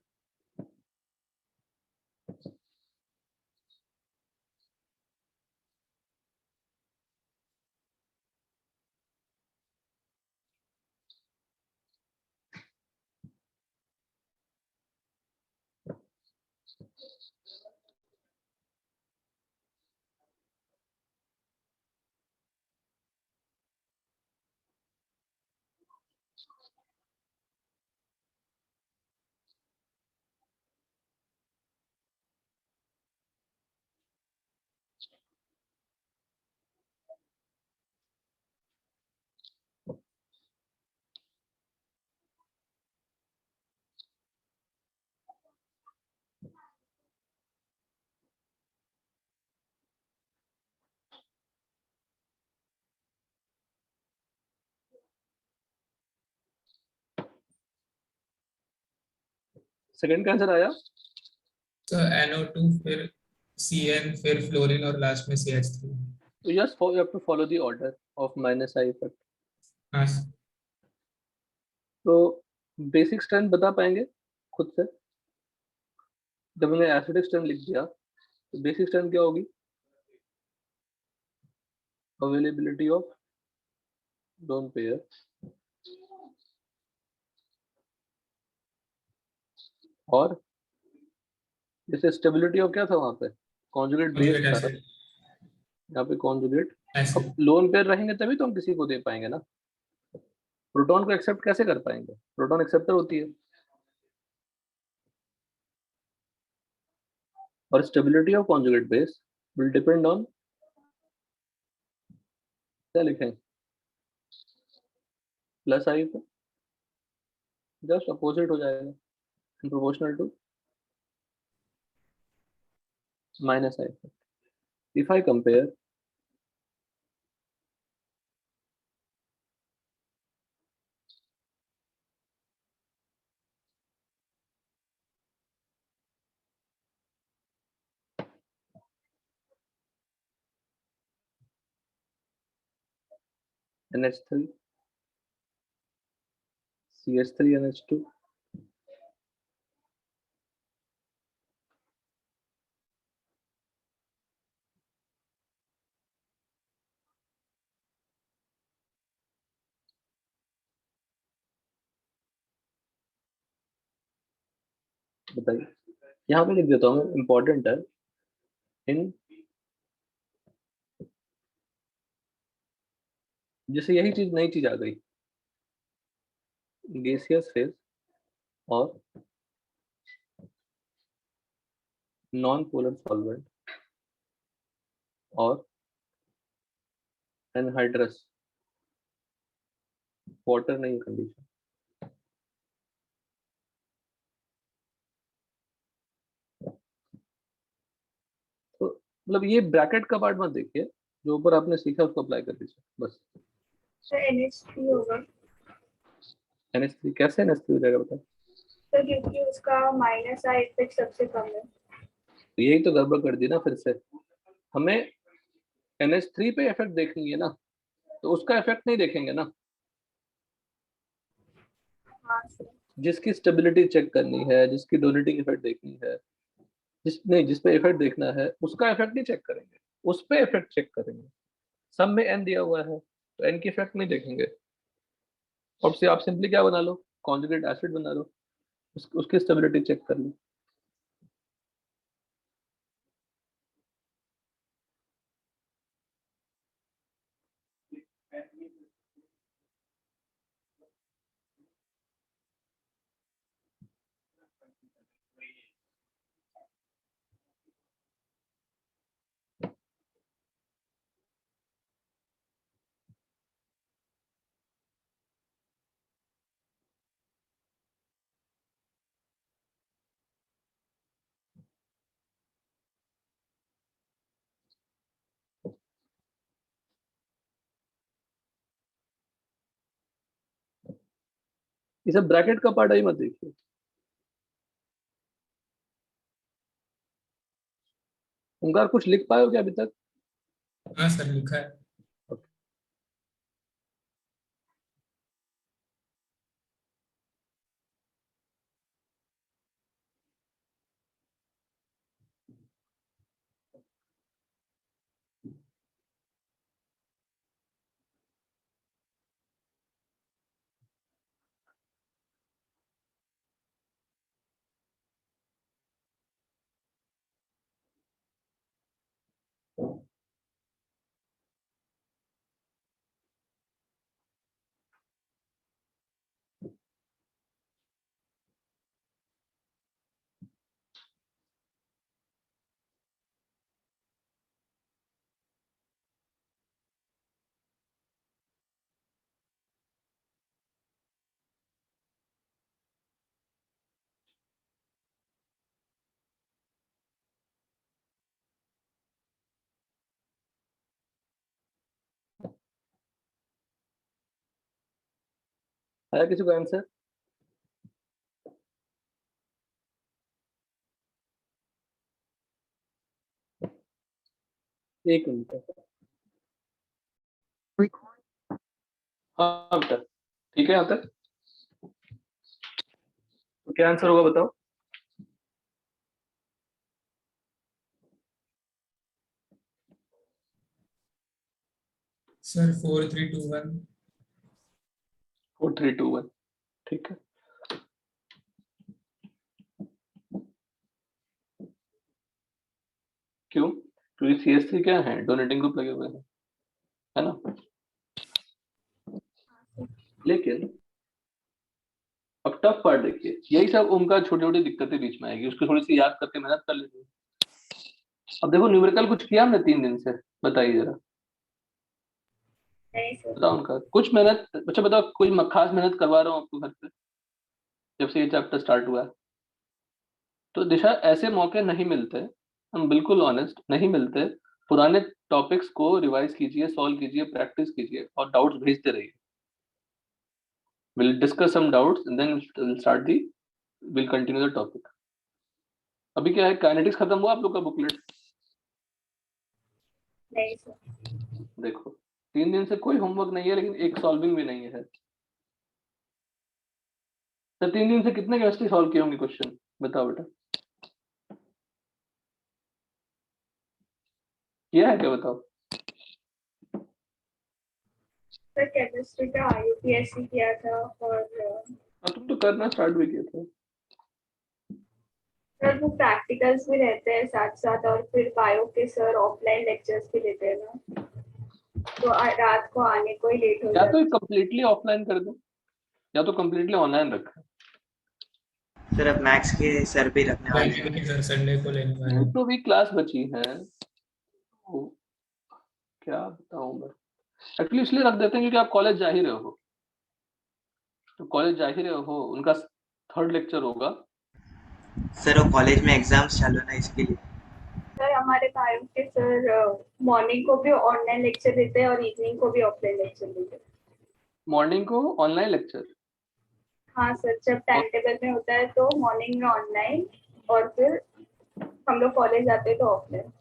S1: सेकंड का आंसर आया।
S2: So NO2 फिर CN फिर फ्लोरीन और लास्ट में CH3।
S1: तो yes you have to follow the order of minus I effect.
S2: हाँ
S1: तो बेसिक स्ट्रेंथ बता पाएंगे खुद से? जब मैंने एसिडिक स्ट्रेंथ लिख दिया तो बेसिक स्ट्रेंथ क्या होगी? अवेलेबिलिटी ऑफ लोन पेयर और जैसे स्टेबिलिटी ऑफ क्या था वहां पे? कॉन्जुगेट बेस
S2: कॉन्जुगेट
S1: था,
S2: एसिड
S1: यहाँ पे कॉन्जुगेट।
S2: एसिड।
S1: अब लोन पेयर रहेंगे तभी तो हम किसी को दे पाएंगे ना। प्रोटॉन को एक्सेप्ट कैसे कर पाएंगे? प्रोटॉन एक्सेप्टर होती है। और stability of conjugate base will depend on, क्या लिखें, प्लस आई पे जस्ट अपोजिट हो जाएगा, प्रोपोर्शनल टू माइनस आई पे। If I compare NH3 CH3 NH2 बताइए। यहाँ पे लिख देता हूँ, इंपॉर्टेंट है। इन जैसे यही चीज, नई चीज आ गई, गैसियस फेज और नॉन पोलर सॉल्वेंट और एनहाइड्रस वाटर नहीं कंडीशन। तो मतलब ये ब्रैकेट का पार्ट मत देखिए, जो ऊपर आपने सीखा उसको अप्लाई कर दीजिए बस।
S3: तो NH3 होगा।
S1: NH3 कैसे NH3 हो जाएगा बताओ?
S3: तो क्योंकि उसका माइनस आई इफेक्ट सबसे कम है।
S1: तो यही तो गड़बड़ कर दी ना फिर से। हमें NH3 पे इफेक्ट देखनी है ना, तो उसका इफेक्ट नहीं देखेंगे ना।
S3: हाँ सर।
S1: जिसकी स्टेबिलिटी चेक करनी है, जिसकी डोनेटिंग इफेक्ट देखनी है, जिस पे इफेक्ट देखना है उसका इफेक्ट नहीं चेक करेंगे, उस पे इफेक्ट चेक करेंगे। सब में एन दिया हुआ है तो एन की इफेक्ट नहीं देखेंगे। अब से आप सिंपली क्या बना लो, कॉन्जुगेट एसिड बना लो, उसकी स्टेबिलिटी चेक कर लो। ये सब ब्रैकेट का पार्ट ही मत देखिए। ओंकार कुछ लिख पाए हो क्या अभी तक?
S2: हाँ सर लिखा है।
S1: आया किसी को आंसर? एक मिनट। हाँ बेटा, ठीक है यहाँ तक? तो क्या आंसर होगा बताओ?
S2: सर 4321।
S1: 4321, ठीक है। क्यों? क्योंकि CS3 क्या है, डोनेटिंग ग्रुप लगे हुए हैं, है ना? लेकिन अब टफ पार्ट देखिए, यही सब उनका छोटी छोटी दिक्कतें बीच में आएगी, उसको थोड़ी सी याद करके मेहनत कर लेंगे। अब देखो न्यूमेरिकल कुछ किया हमने 3 दिन से, बताइए जरा,
S3: नहीं सर।
S1: बताओ उनका कुछ मेहनत। अच्छा बताओ, कोई खास मेहनत करवा रहा हूँ आपको घर पे जब से ये चैप्टर स्टार्ट हुआ है? तो दिशा, ऐसे मौके नहीं मिलते, हम बिल्कुल ऑनेस्ट, नहीं मिलते। पुराने टॉपिक्स को रिवाइज कीजिए, सॉल्व कीजिए, प्रैक्टिस कीजिए और डाउट्स भेजते रहिए। Will discuss some doubts and then will start the, will continue the topic. अभी क्या है, काइनेटिक्स खत्म हुआ आप लोग का बुकलेट?
S3: नहीं सर।
S1: देखो 3 दिन से कोई होमवर्क नहीं है, लेकिन एक सॉल्विंग भी नहीं है। तो 3 दिन से कितने केमिस्ट्री सॉल्व किए होंगे क्वेश्चन, बताओ बेटा? किया है क्या, बताओ?
S3: सर केमिस्ट्री का यूपीएससी किया था और
S1: हाँ, तुम तो करना स्टार्ट भी किए थे।
S3: सर वो प्रैक्टिकल्स भी रहते हैं साथ साथ, और फिर बायो के सर ऑफलाइन लेक्चर्स भी लेते हैं ना, तो रात को आने को ही लेट हो
S1: या
S3: जाता
S1: तो
S3: है।
S1: कंप्लीटली ऑफलाइन कर दो, या तो कंप्लीटली ऑनलाइन रखा।
S5: सर अब मैथ्स के सर भी रखने वाले हैं।
S2: नहीं सर, संडे को लेने वाले हैं।
S1: तो भी क्लास बची है, वो क्या बताऊं मैं। एक्चुअली इसलिए रख देते हैं क्योंकि आप कॉलेज जा ही रहे हो, तो कॉलेज जा ही रहे हो, उनका 3rd लेक्चर होगा।
S5: सर वो कॉलेज में एग्जाम्स चालू है ना, इसके लिए।
S3: सर हमारे बायो के सर मॉर्निंग को भी ऑनलाइन लेक्चर देते हैं और इवनिंग को भी ऑफलाइन लेक्चर देते हैं।
S1: मॉर्निंग को ऑनलाइन लेक्चर?
S3: हाँ सर, जब टाइम टेबल में होता है तो मॉर्निंग में ऑनलाइन, और फिर हम लोग कॉलेज जाते हैं तो ऑफलाइन।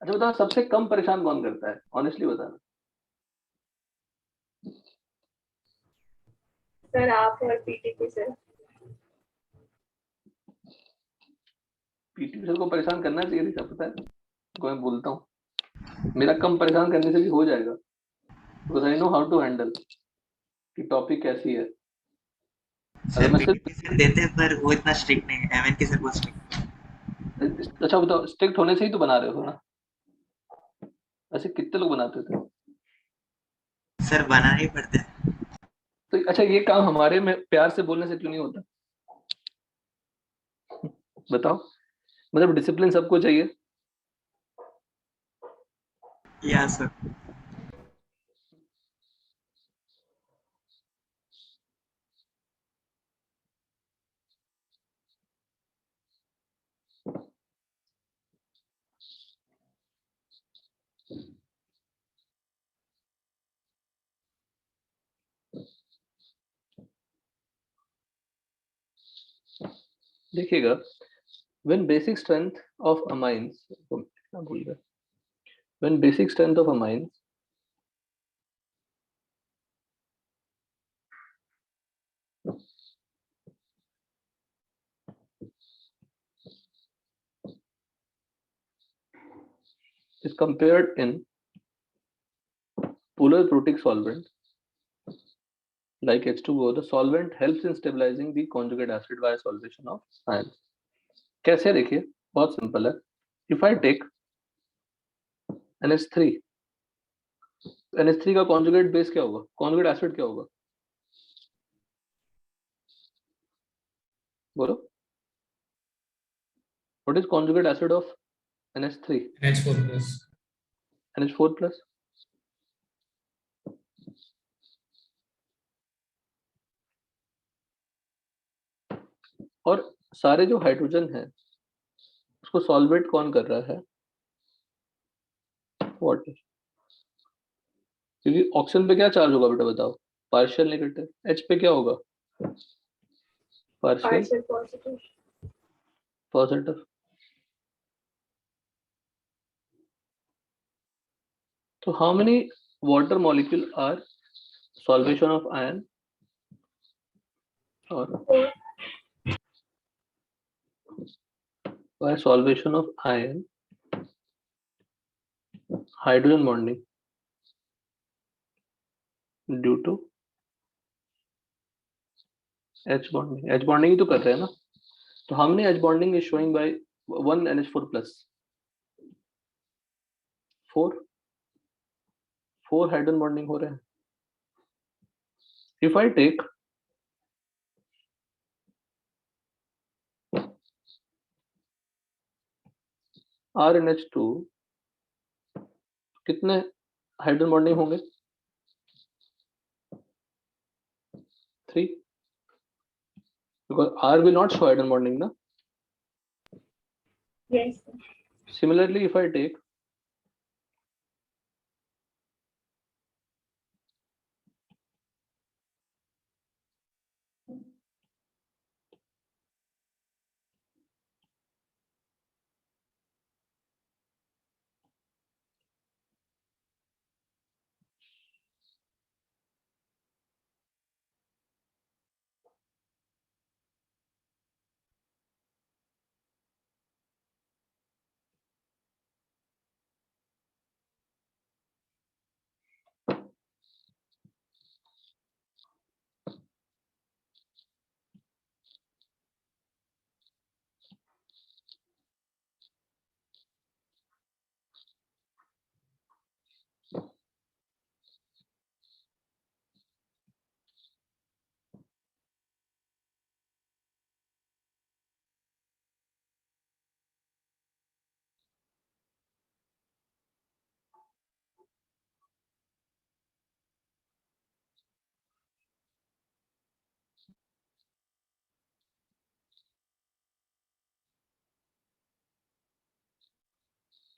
S1: अच्छा बताओ, सबसे कम परेशान कौन करता है, ऑनेस्टली बताना।
S3: सर आप और पीटीपी सर।
S1: पीटी सर को परेशान करना चाहिए था, पता है, को मैं बोलता हूँ मेरा कम परेशान करने से भी हो जाएगा, because I know how to handle कि टॉपिक कैसी है। अगर
S5: सर
S1: मैं
S5: पीटीपी सर देते हैं पर वो इतना स्ट्रिक्ट नहीं है, एमएन के सर बहुत स्ट्रिक्ट।
S1: सिर्फ, अच्छा बताओ, स्ट्रिक्ट होने से ही तो बना रहे हो ना, ऐसे कितने लोग बनाते थे?
S5: सर बनाना ही पड़ता है।
S1: तो अच्छा ये काम हमारे में प्यार से बोलने से क्यों नहीं होता, बताओ? मतलब डिसिप्लिन सबको चाहिए।
S5: या सर।
S1: देखिएगा, when basic strength of amines, क्या बोल रहे हैं? When basic strength of amines is compared in polar protic solvent like H2O, the solvent helps in stabilizing the conjugate acid via solvation of ions. कैसे, देखिए बहुत simple है। If I take NH3, NH3 का conjugate base क्या होगा, conjugate acid क्या होगा, बोलो? What is conjugate acid of NH3?
S2: NH4 plus।
S1: NH4 plus। और सारे जो हाइड्रोजन है उसको सॉल्वेट कौन कर रहा है, वाटर। क्योंकि ऑक्सीजन पे क्या चार्ज होगा बेटा, बताओ? Partial negative. H पे क्या होगा, पार्शियल
S3: पार्शियल पॉजिटिव।
S1: पॉजिटिव। तो how many water molecule are solvation of ion और by solvation of iron hydrogen bonding due to H bonding. H bonding ही तो कर रहे हैं ना, तो हमने H bonding is showing by 1 NH4 plus 4 hydrogen bonding हो रहे हैं. If I take RNH2 कितने हाइड्रोजन बॉन्डिंग होंगे? 3, because R will not show hydrogen bonding ना.
S3: Yes.
S1: Similarly, if I take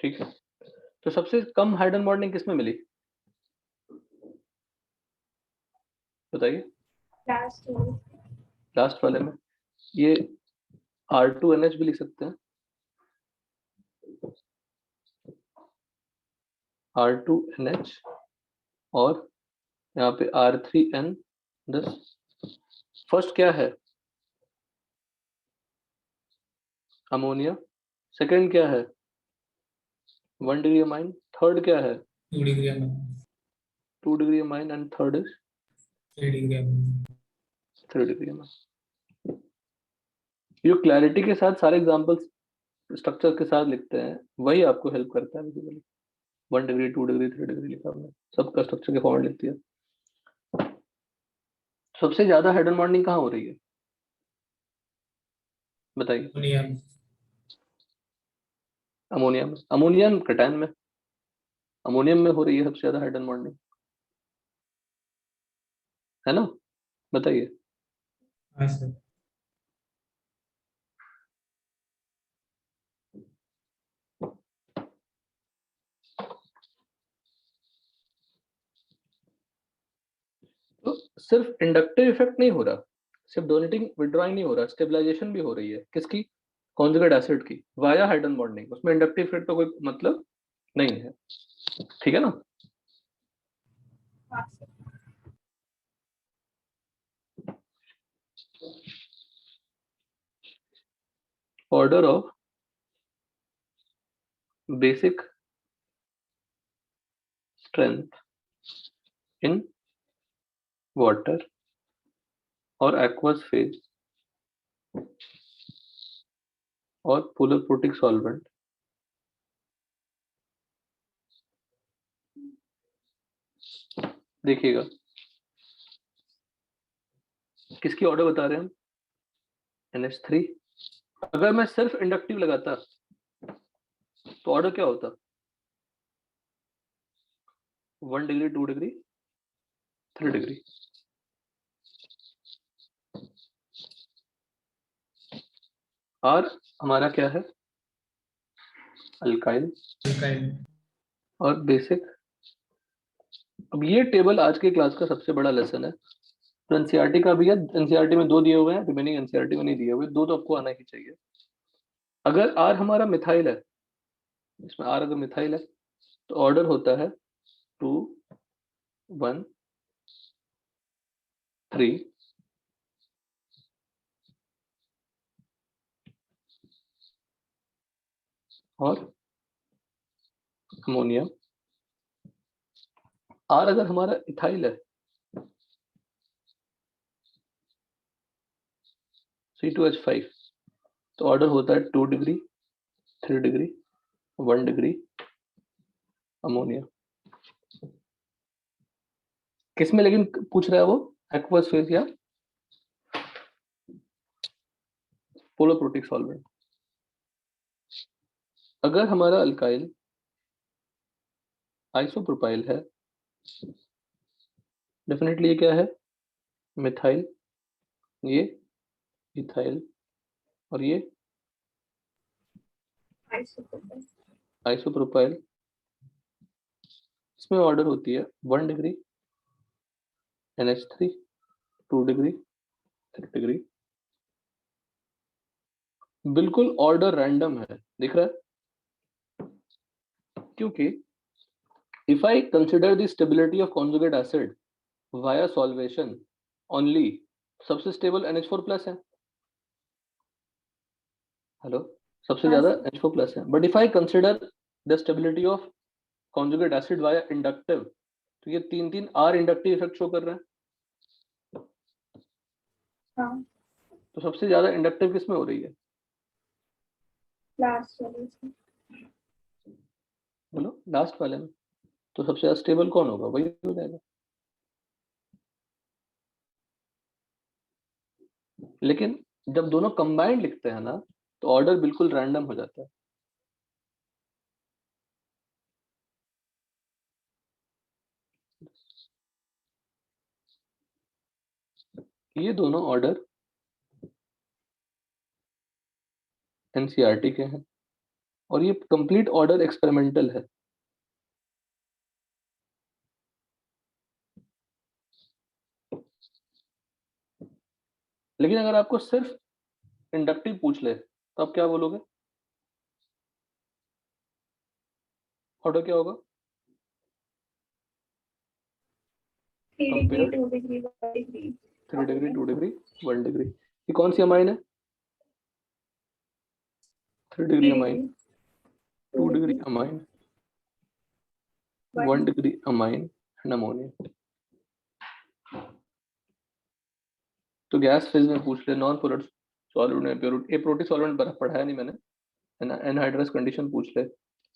S1: ठीक है, तो सबसे कम हाइड्रोजन बॉन्डिंग किसमें मिली बताइए? लास्ट वाले में. ये R2NH भी लिख सकते हैं, R2NH और यहाँ पे R3N 10. फर्स्ट क्या है? अमोनिया. सेकंड क्या है? 1 डिग्री अमाइन. थर्ड क्या है?
S2: 2 डिग्री में
S1: 2 degree amine and third is
S2: 3 degree में
S1: 3 डिग्री अमाइन. जो क्लैरिटी के साथ सारे एग्जांपल्स स्ट्रक्चर के साथ लिखते हैं वही आपको हेल्प करता है बेसिकली. 1 डिग्री 2 डिग्री 3 डिग्री लिखा हमने, सबका स्ट्रक्चर के फॉर्मेट लिखती है. सबसे ज्यादा हाइड्रोजन बॉन्डिंग कहाँ हो रही है बताइए?
S2: अमोनिया में.
S1: अमोनिया में. अमोनियम कटायन में, अमोनियम में हो रही है सबसे ज्यादा हाइड्रोजन बॉन्डिंग, है ना? बताइए.
S2: हाँ सर.
S1: तो सिर्फ इंडक्टिव इफेक्ट नहीं हो रहा, सिर्फ डोनेटिंग विड्रॉइंग नहीं हो रहा, स्टेबलाइजेशन भी हो रही है. किसकी? कॉन्जुगेट एसिड की वाया हाइड्रोजन बॉन्डिंग. उसमें इंडक्टिव इफेक्ट का कोई मतलब नहीं है. ठीक है ना? Order of basic strength in water और एक्वस फेज और पोलर प्रोटिक सॉल्वेंट देखिएगा. किसकी ऑर्डर बता रहे हैं हम? NH3. अगर मैं सिर्फ इंडक्टिव लगाता तो ऑर्डर क्या होता? 1 डिग्री 2 डिग्री 3 डिग्री. और हमारा क्या है? Alkyl
S2: alkyl.
S1: और बेसिक. अब ये टेबल आज की क्लास का सबसे बड़ा लेसन है. तो एनसीईआरटी का भी है, एनसीईआरटी में 2 दिए हुए हैं, रिमेनिंग एनसीईआरटी में नहीं दिए हुए. 2 तो आपको आना ही चाहिए. अगर R हमारा मिथाइल है, इसमें R अगर मिथाइल है तो ऑर्डर होता है 2 1 3 और अमोनिया। और अगर हमारा इथाइल है C2H5 तो ऑर्डर होता है 2 डिग्री 3 डिग्री 1 डिग्री अमोनिया। किसमें लेकिन पूछ रहा है वो, एक्वस फेज या पोलोप्रोटिक सॉल्वेंट। अगर हमारा अल्काइल आइसोप्रोपाइल है, डेफिनेटली ये क्या है, मिथाइल, ये इथाइल और ये
S3: आइसोप्रोपाइल।
S1: आइसोप्रोपाइल। इसमें ऑर्डर होती है 1 डिग्री NH3 2 डिग्री 3 डिग्री। बिल्कुल ऑर्डर रैंडम है, दिख रहा है, क्योंकि if I consider the stability of conjugate acid via solvation only, सबसे स्टेबल NH4 प्लस है, हेलो, सबसे
S3: हाँ
S1: ज्यादा
S3: सर।
S1: H4 प्लस है। But if I consider the stability of conjugate acid via inductive, तो ये 3 R इंडक्टिव इफेक्ट शो कर रहे हैं।
S3: हाँ
S1: तो सबसे ज्यादा इंडक्टिव किसमें हो रही है,
S3: लास्ट वाले से।
S1: बोलो लास्ट वाले में। तो सबसे ज्यादा स्टेबल कौन होगा, वही हो जाएगा। लेकिन जब दोनों कंबाइंड लिखते हैं ना, तो ऑर्डर बिल्कुल रैंडम हो जाता है। ये दोनों ऑर्डर एनसीईआरटी के हैं और ये कंप्लीट ऑर्डर एक्सपेरिमेंटल है। लेकिन अगर आपको सिर्फ इंडक्टिव पूछ ले तो आप क्या बोलोगे, ऑर्डर क्या होगा,
S3: 3 degree
S1: compare
S3: 2 degree 1 degree
S1: 3 degree 2 degree 1 degree. ये कौन सी अमाइन है, 3 degree
S3: 3
S1: amine,
S3: degree
S1: 2 degree amine, 1 degree amine and ammonia. तो गैस फेज में पूछ ले, नॉन पोलर सॉल्वेंट में एप्रोटिक सॉल्वेंट पढ़ाया नहीं मैंने, एनहाइड्रस कंडीशन पूछ ले,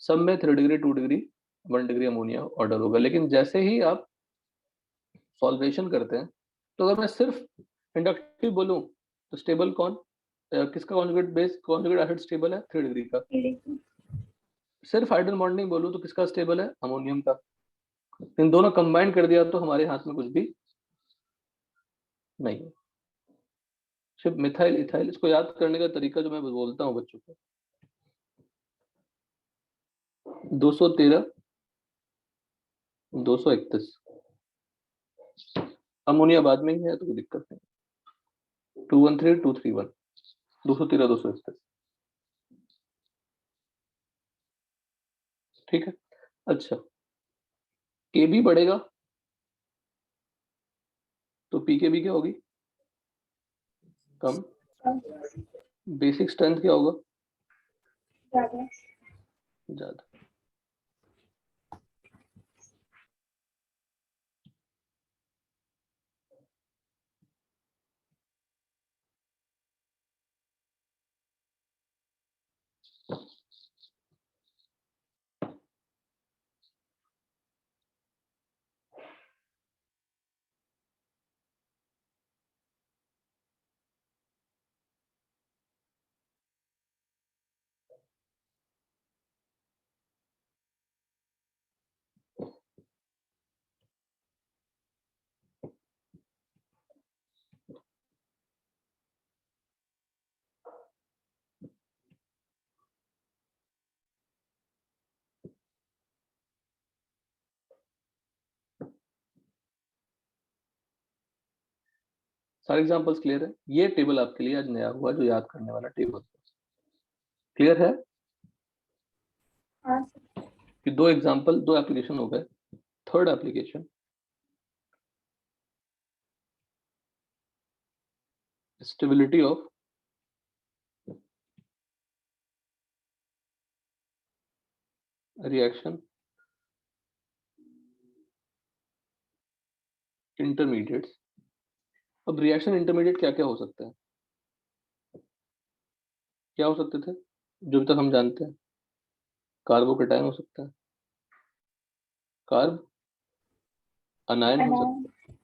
S1: सब में 3 degree 2 degree 1 degree ammonia order होगा। लेकिन जैसे ही आप सॉल्वेशन करते हैं, तो अगर मैं सिर्फ इंडक्टिव बोलूं तो स्टेबल कौन, किसका conjugate base conjugate acid stable है, 3 डिग्री का।
S3: 3 डिग्री।
S1: सिर्फ हाइड्रोजन बॉन्डिंग बोलूं तो किसका स्टेबल है, अमोनियम का। इन दोनों कंबाइन कर दिया तो हमारे हाथ में कुछ भी नहीं है, सिर्फ मिथाइल इथाइल। इसको याद करने का तरीका जो मैं बोलता हूँ बच्चों को, 213 231 अमोनिया बाद में ही है तो कोई दिक्कत नहीं। 213 231 213 231, ठीक है। अच्छा, के बी बढ़ेगा तो पी के बी क्या होगी, कम। बेसिक स्ट्रेंथ क्या होगा,
S3: ज़्यादा।
S1: ज्यादा। सारे एग्जांपल्स क्लियर है। ये टेबल आपके लिए आज नया हुआ जो याद करने वाला टेबल, क्लियर है
S3: हाँ सर।
S1: कि 2 एग्जांपल 2 एप्लीकेशन हो गए। third application, stability of reaction intermediates. अब रिएक्शन इंटरमीडिएट क्या क्या हो सकते हैं? क्या हो सकते थे जो अभी तक हम जानते हैं? कार्बोकेटायन हो सकता है, कार्ब अनायन हो सकता है,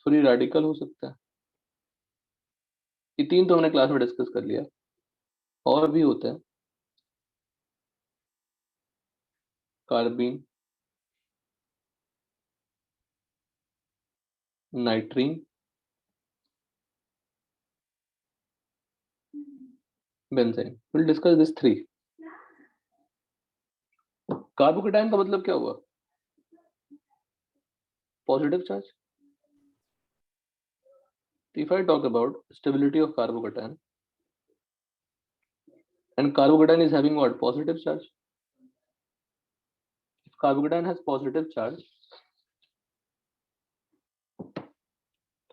S1: फ्री रेडिकल हो सकता है। ये तीन तो हमने क्लास में डिस्कस कर लिया, और भी होते हैं, carbene, नाइट्रीन, benzene. Will discuss this three. Carbocation का मतलब क्या हुआ? Positive charge. If I talk about stability of carbocation, and carbocation is having what? Positive charge. If carbocation has positive charge,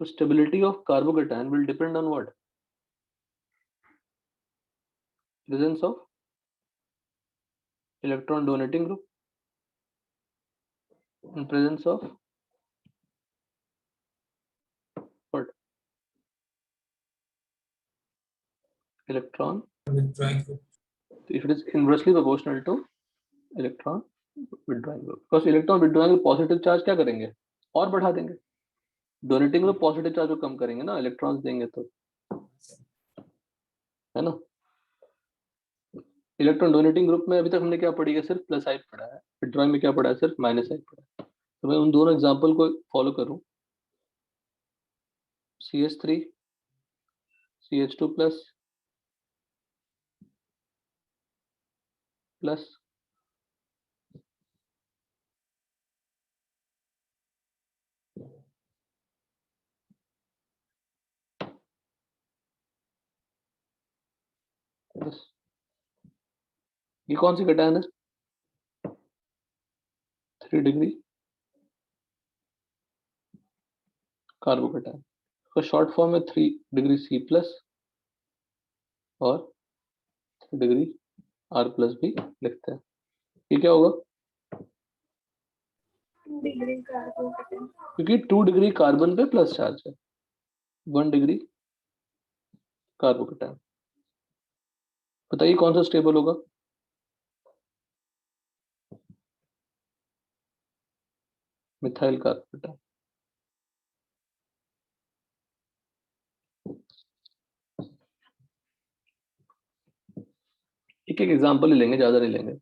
S1: so stability of carbocation will depend on what? Presence of electron donating group and presence of what? Electron.
S2: withdrawing group.
S1: If it is inversely proportional to electron withdrawing group, because electron withdrawing group positive charge क्या करेंगे? और बढ़ा देंगे। Donating group positive charge को कम करेंगे ना, electrons देंगे तो, है ना। इलेक्ट्रॉन डोनेटिंग ग्रुप में अभी तक हमने क्या पढ़ी है? सिर्फ प्लस साइड पढ़ा है। विथड्रॉइंग में क्या पढ़ा है? सिर्फ माइनस साइड पढ़ा है। तो मैं उन दोनों एग्जांपल को फॉलो करूं, CH3 CH2 plus plus plus, ये कौन सी कटायन है? 3 डिग्री कार्बोकटायन। तो शॉर्ट फॉर्म में 3 डिग्री C प्लस और 3 डिग्री R प्लस भी लिखते हैं। ये क्या होगा?
S3: 2 डिग्री कार्बोकेटायन।
S1: क्योंकि 2 डिग्री कार्बन पे प्लस चार्ज है, 1 डिग्री कार्बोकटायन। बताइए कौन सा स्टेबल होगा? Methyl carbocation. एक एक एग्जांपल ले लेंगे, ज्यादा नहीं लेंगे।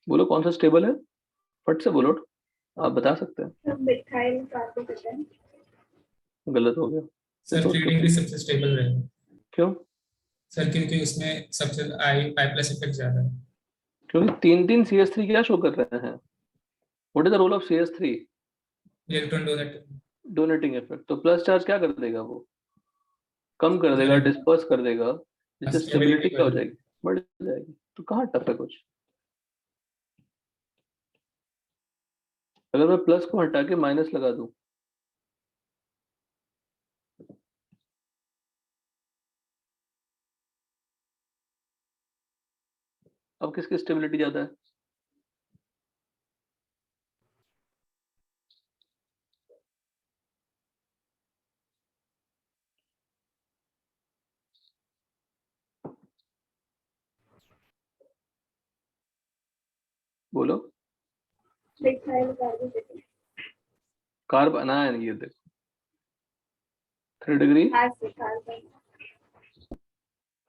S1: बोलो कौन सा स्टेबल है, फट से बोलो, आप बता सकते हैं।
S3: Methyl carbocation.
S1: गलत हो गया।
S2: सर
S1: सोच
S2: 3
S1: लो।
S2: डिग्री सबसे स्टेबल रहेगा
S1: क्यों?
S2: सर, क्योंकि उसमें सबसे आई प्लस इफेक्ट ज्यादा है।
S1: क्योंकि 3 CH3 क्या शो कर रहे हैं? What is the role of CH3?
S2: Electron donate
S1: donating effect. तो प्लस चार्ज क्या कर देगा? वो कम कर देगा, डिस्पर्स कर देगा, जिससे स्टेबिलिटी क्या हो जाएगी? बढ़ जाएगी। तो कहाँ टफ है कुछ? अगर मैं प्लस को हटा के माइनस लगा दूं, अब किसकी स्टेबिलिटी ज्यादा है? बोलो।
S3: Methyl carbonate.
S1: कार्ब बनाया नहीं, ये देखो 3 डिग्री
S3: हाँ से कार्बन।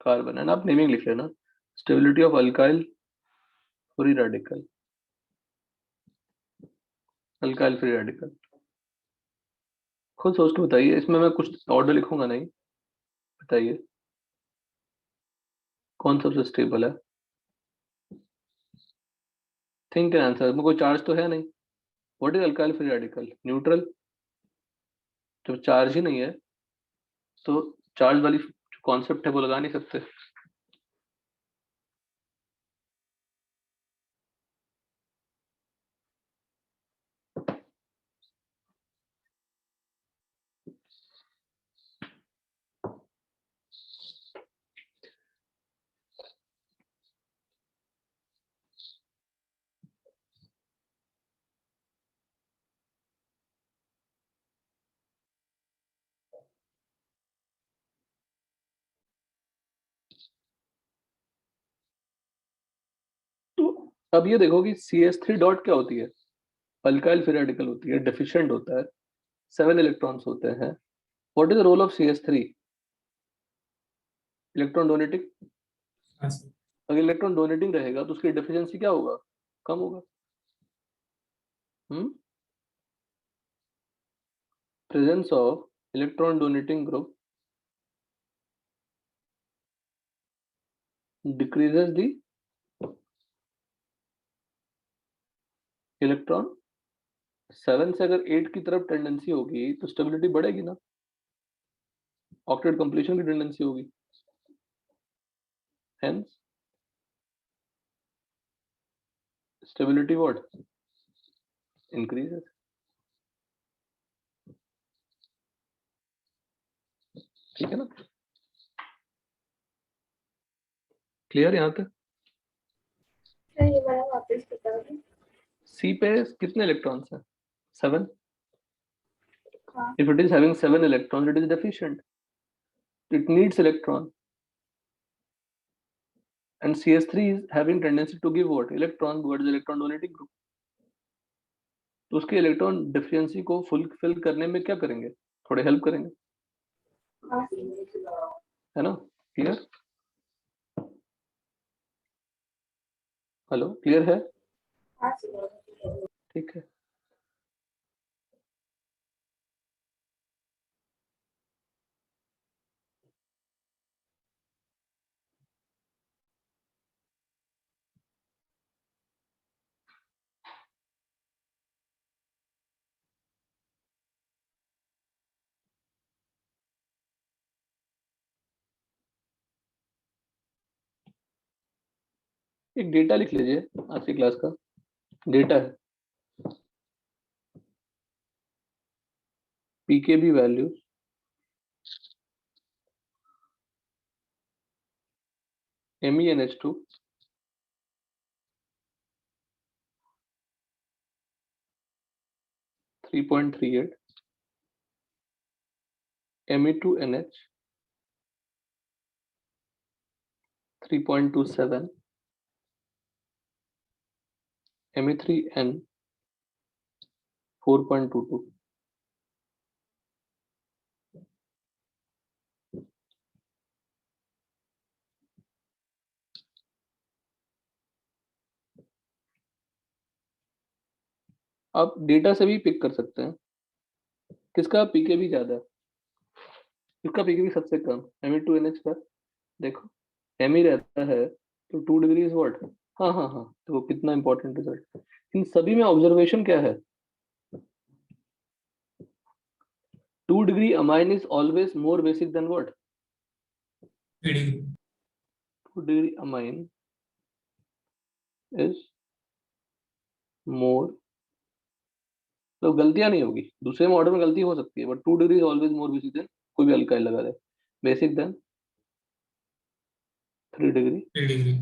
S1: कार्बन है ना, आप नेमिंग लिख लेना। Stability of alkyl free radical, alkyl free radical. खुद सोच के बताइए, इसमें मैं कुछ ऑर्डर लिखूंगा नहीं। बताइए कौन सबसे स्टेबल है। थिंक एन आंसर में कोई चार्ज तो है नहीं। What is alkyl free radical? Neutral. जब चार्ज ही नहीं है तो चार्ज वाली कॉन्सेप्ट है वो लगा नहीं सकते। तो अब ये देखो कि CH3 डॉट क्या होती है? अल्काइल फ्री रेडिकल होती है, डेफिशिएंट होता है, 7 इलेक्ट्रॉन्स होते हैं। What is the role of CH3? Electron donating.
S2: हाँ सर।
S1: अगर इलेक्ट्रॉन डोनेटिंग रहेगा तो उसकी डेफिशिएंसी क्या होगा? कम होगा। Presence of electron donating group decreases the electron. 7 से अगर 8 की तरफ टेंडेंसी होगी तो स्टेबिलिटी बढ़ेगी ना, ऑक्टेट कंप्लीशन की टेंडेंसी होगी। Hence stability what? इंक्रीजेस। ठीक है ना? क्लियर यहाँ तक?
S3: सर ये वाला वापस बता दो।
S1: सी पे कितने इलेक्ट्रॉन्स हैं? 7।
S3: हाँ।
S1: If it is having 7 electrons, it is deficient. It needs electron. And CH3 is having tendency to give what? Electron towards the electron donating group. तो उसके इलेक्ट्रॉन डिफिशियंसी को फुलफिल करने में क्या करेंगे? थोड़े हेल्प करेंगे,
S3: हाँ
S1: है ना? क्लियर? हेलो, क्लियर है?
S3: हाँ।
S1: ठीक है। एक डेटा लिख लीजिए आज की क्लास का। डेटा है pKb value MEnH2 3.38 Me2NH 3.27 Me3N 4.22। आप डेटा से भी पिक कर सकते हैं किसका पीकेबी ज्यादा है, किसका पीकेबी सबसे कम। Me2NH का देखो, Me रहता है तो 2 डिग्री इज व्हाट। हाँ हाँ हाँ, तो कितना इंपॉर्टेंट रिजल्ट। इन सभी में ऑब्जर्वेशन क्या है? 2 degree amine is always more basic than what?
S2: 3 degree.
S1: 2 degree amine is more, तो गलतियां नहीं होगी, दूसरे में ऑर्डर में गलती हो सकती है, but 2 degree is always more basic than, कोई भी अल्काइल लगा दे, basic than 3 degree
S2: 3 degree.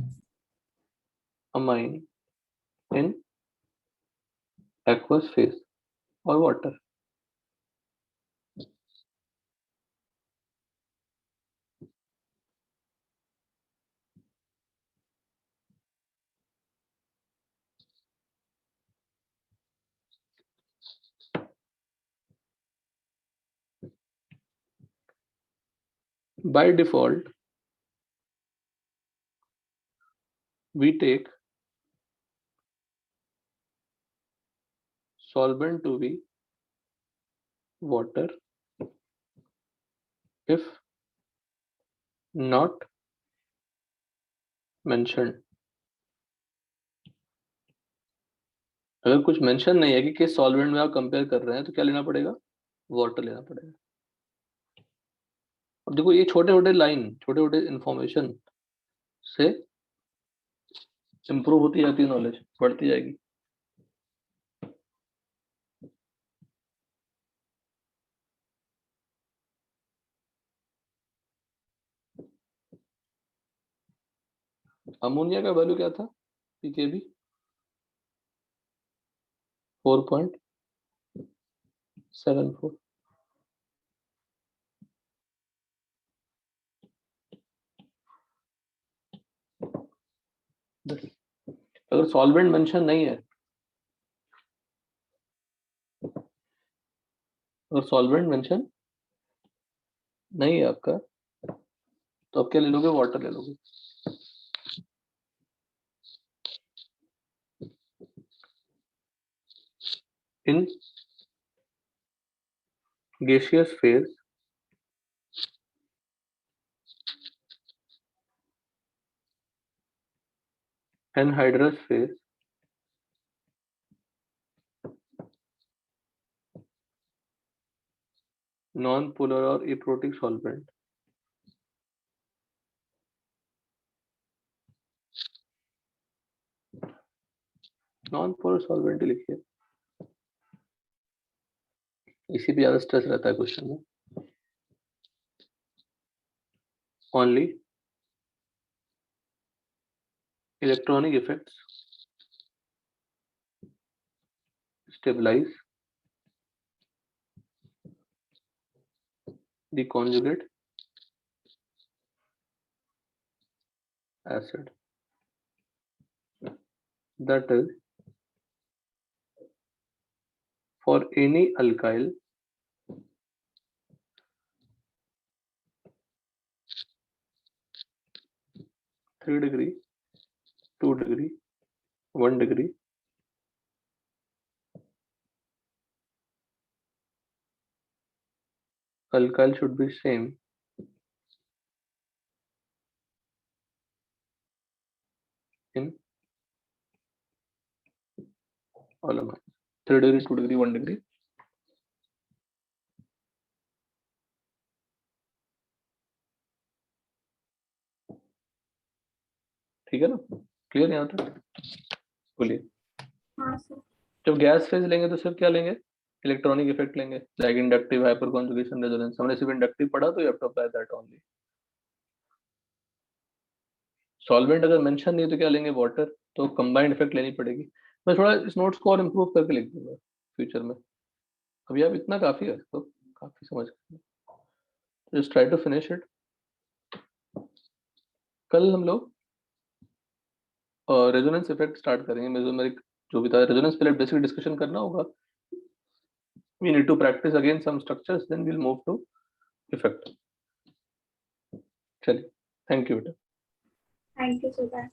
S1: Amine in aqueous phase और water. by default we take solvent to be water if not mentioned. अगर कुछ मेंशन नहीं है कि किस सॉल्वेंट में आप कंपेयर कर रहे हैं तो क्या लेना पड़ेगा, वाटर लेना पड़ेगा। अब देखो ये छोटे छोटे लाइन, छोटे छोटे इंफॉर्मेशन से इंप्रूव होती जाती है, नॉलेज बढ़ती जाएगी। अमोनिया का वैल्यू क्या था, पीकेबी 4.74। अगर सॉल्वेंट मेंशन नहीं है, अगर सॉल्वेंट मेंशन नहीं है आपका, तो आप क्या ले लोगे, वाटर ले लोगे। इन gaseous phase anhydrous phase non-polar और aprotic solvent non-polar solvent ही लिखिए, इसी पे ज्यादा स्ट्रेस रहता है क्वेश्चन में। Only electronic effects stabilize the conjugate acid, that is for any alkyl (3 degree, 2 degree, 1 degree) alkyl should be same in all amines, 3 degree, 2 degree, 1 degree। ठीक है ना, क्लियर यहाँ तक? बोलिए।
S3: हाँ सर।
S1: जब गैस फेज लेंगे तो सिर्फ क्या लेंगे, इलेक्ट्रॉनिक इफेक्ट लेंगे, like inductive, hyperconjugation, resonance. हमने सिर्फ इंडक्टिव पढ़ा तो you have to apply that only. Solvent अगर मेंशन नहीं तो क्या लेंगे, वाटर, तो कंबाइंड इफेक्ट लेनी पड़ेगी। मैं थोड़ा इस नोट्स को और इम्प्रूव करके लिख दूंगा फ्यूचर में, अभी आप इतना काफी है, तो काफी समझ गए। Just try to finish it. कल हम लोग रेजोनेंस इफेक्ट स्टार्ट करेंगे, मेसोमेरिक जो भी था। रेजोनेंस पहले बेसिक डिस्कशन करना होगा, we need to practice again some structures, then we'll move to effect। चलिए, थैंक यू बेटा।
S3: Thank you sir.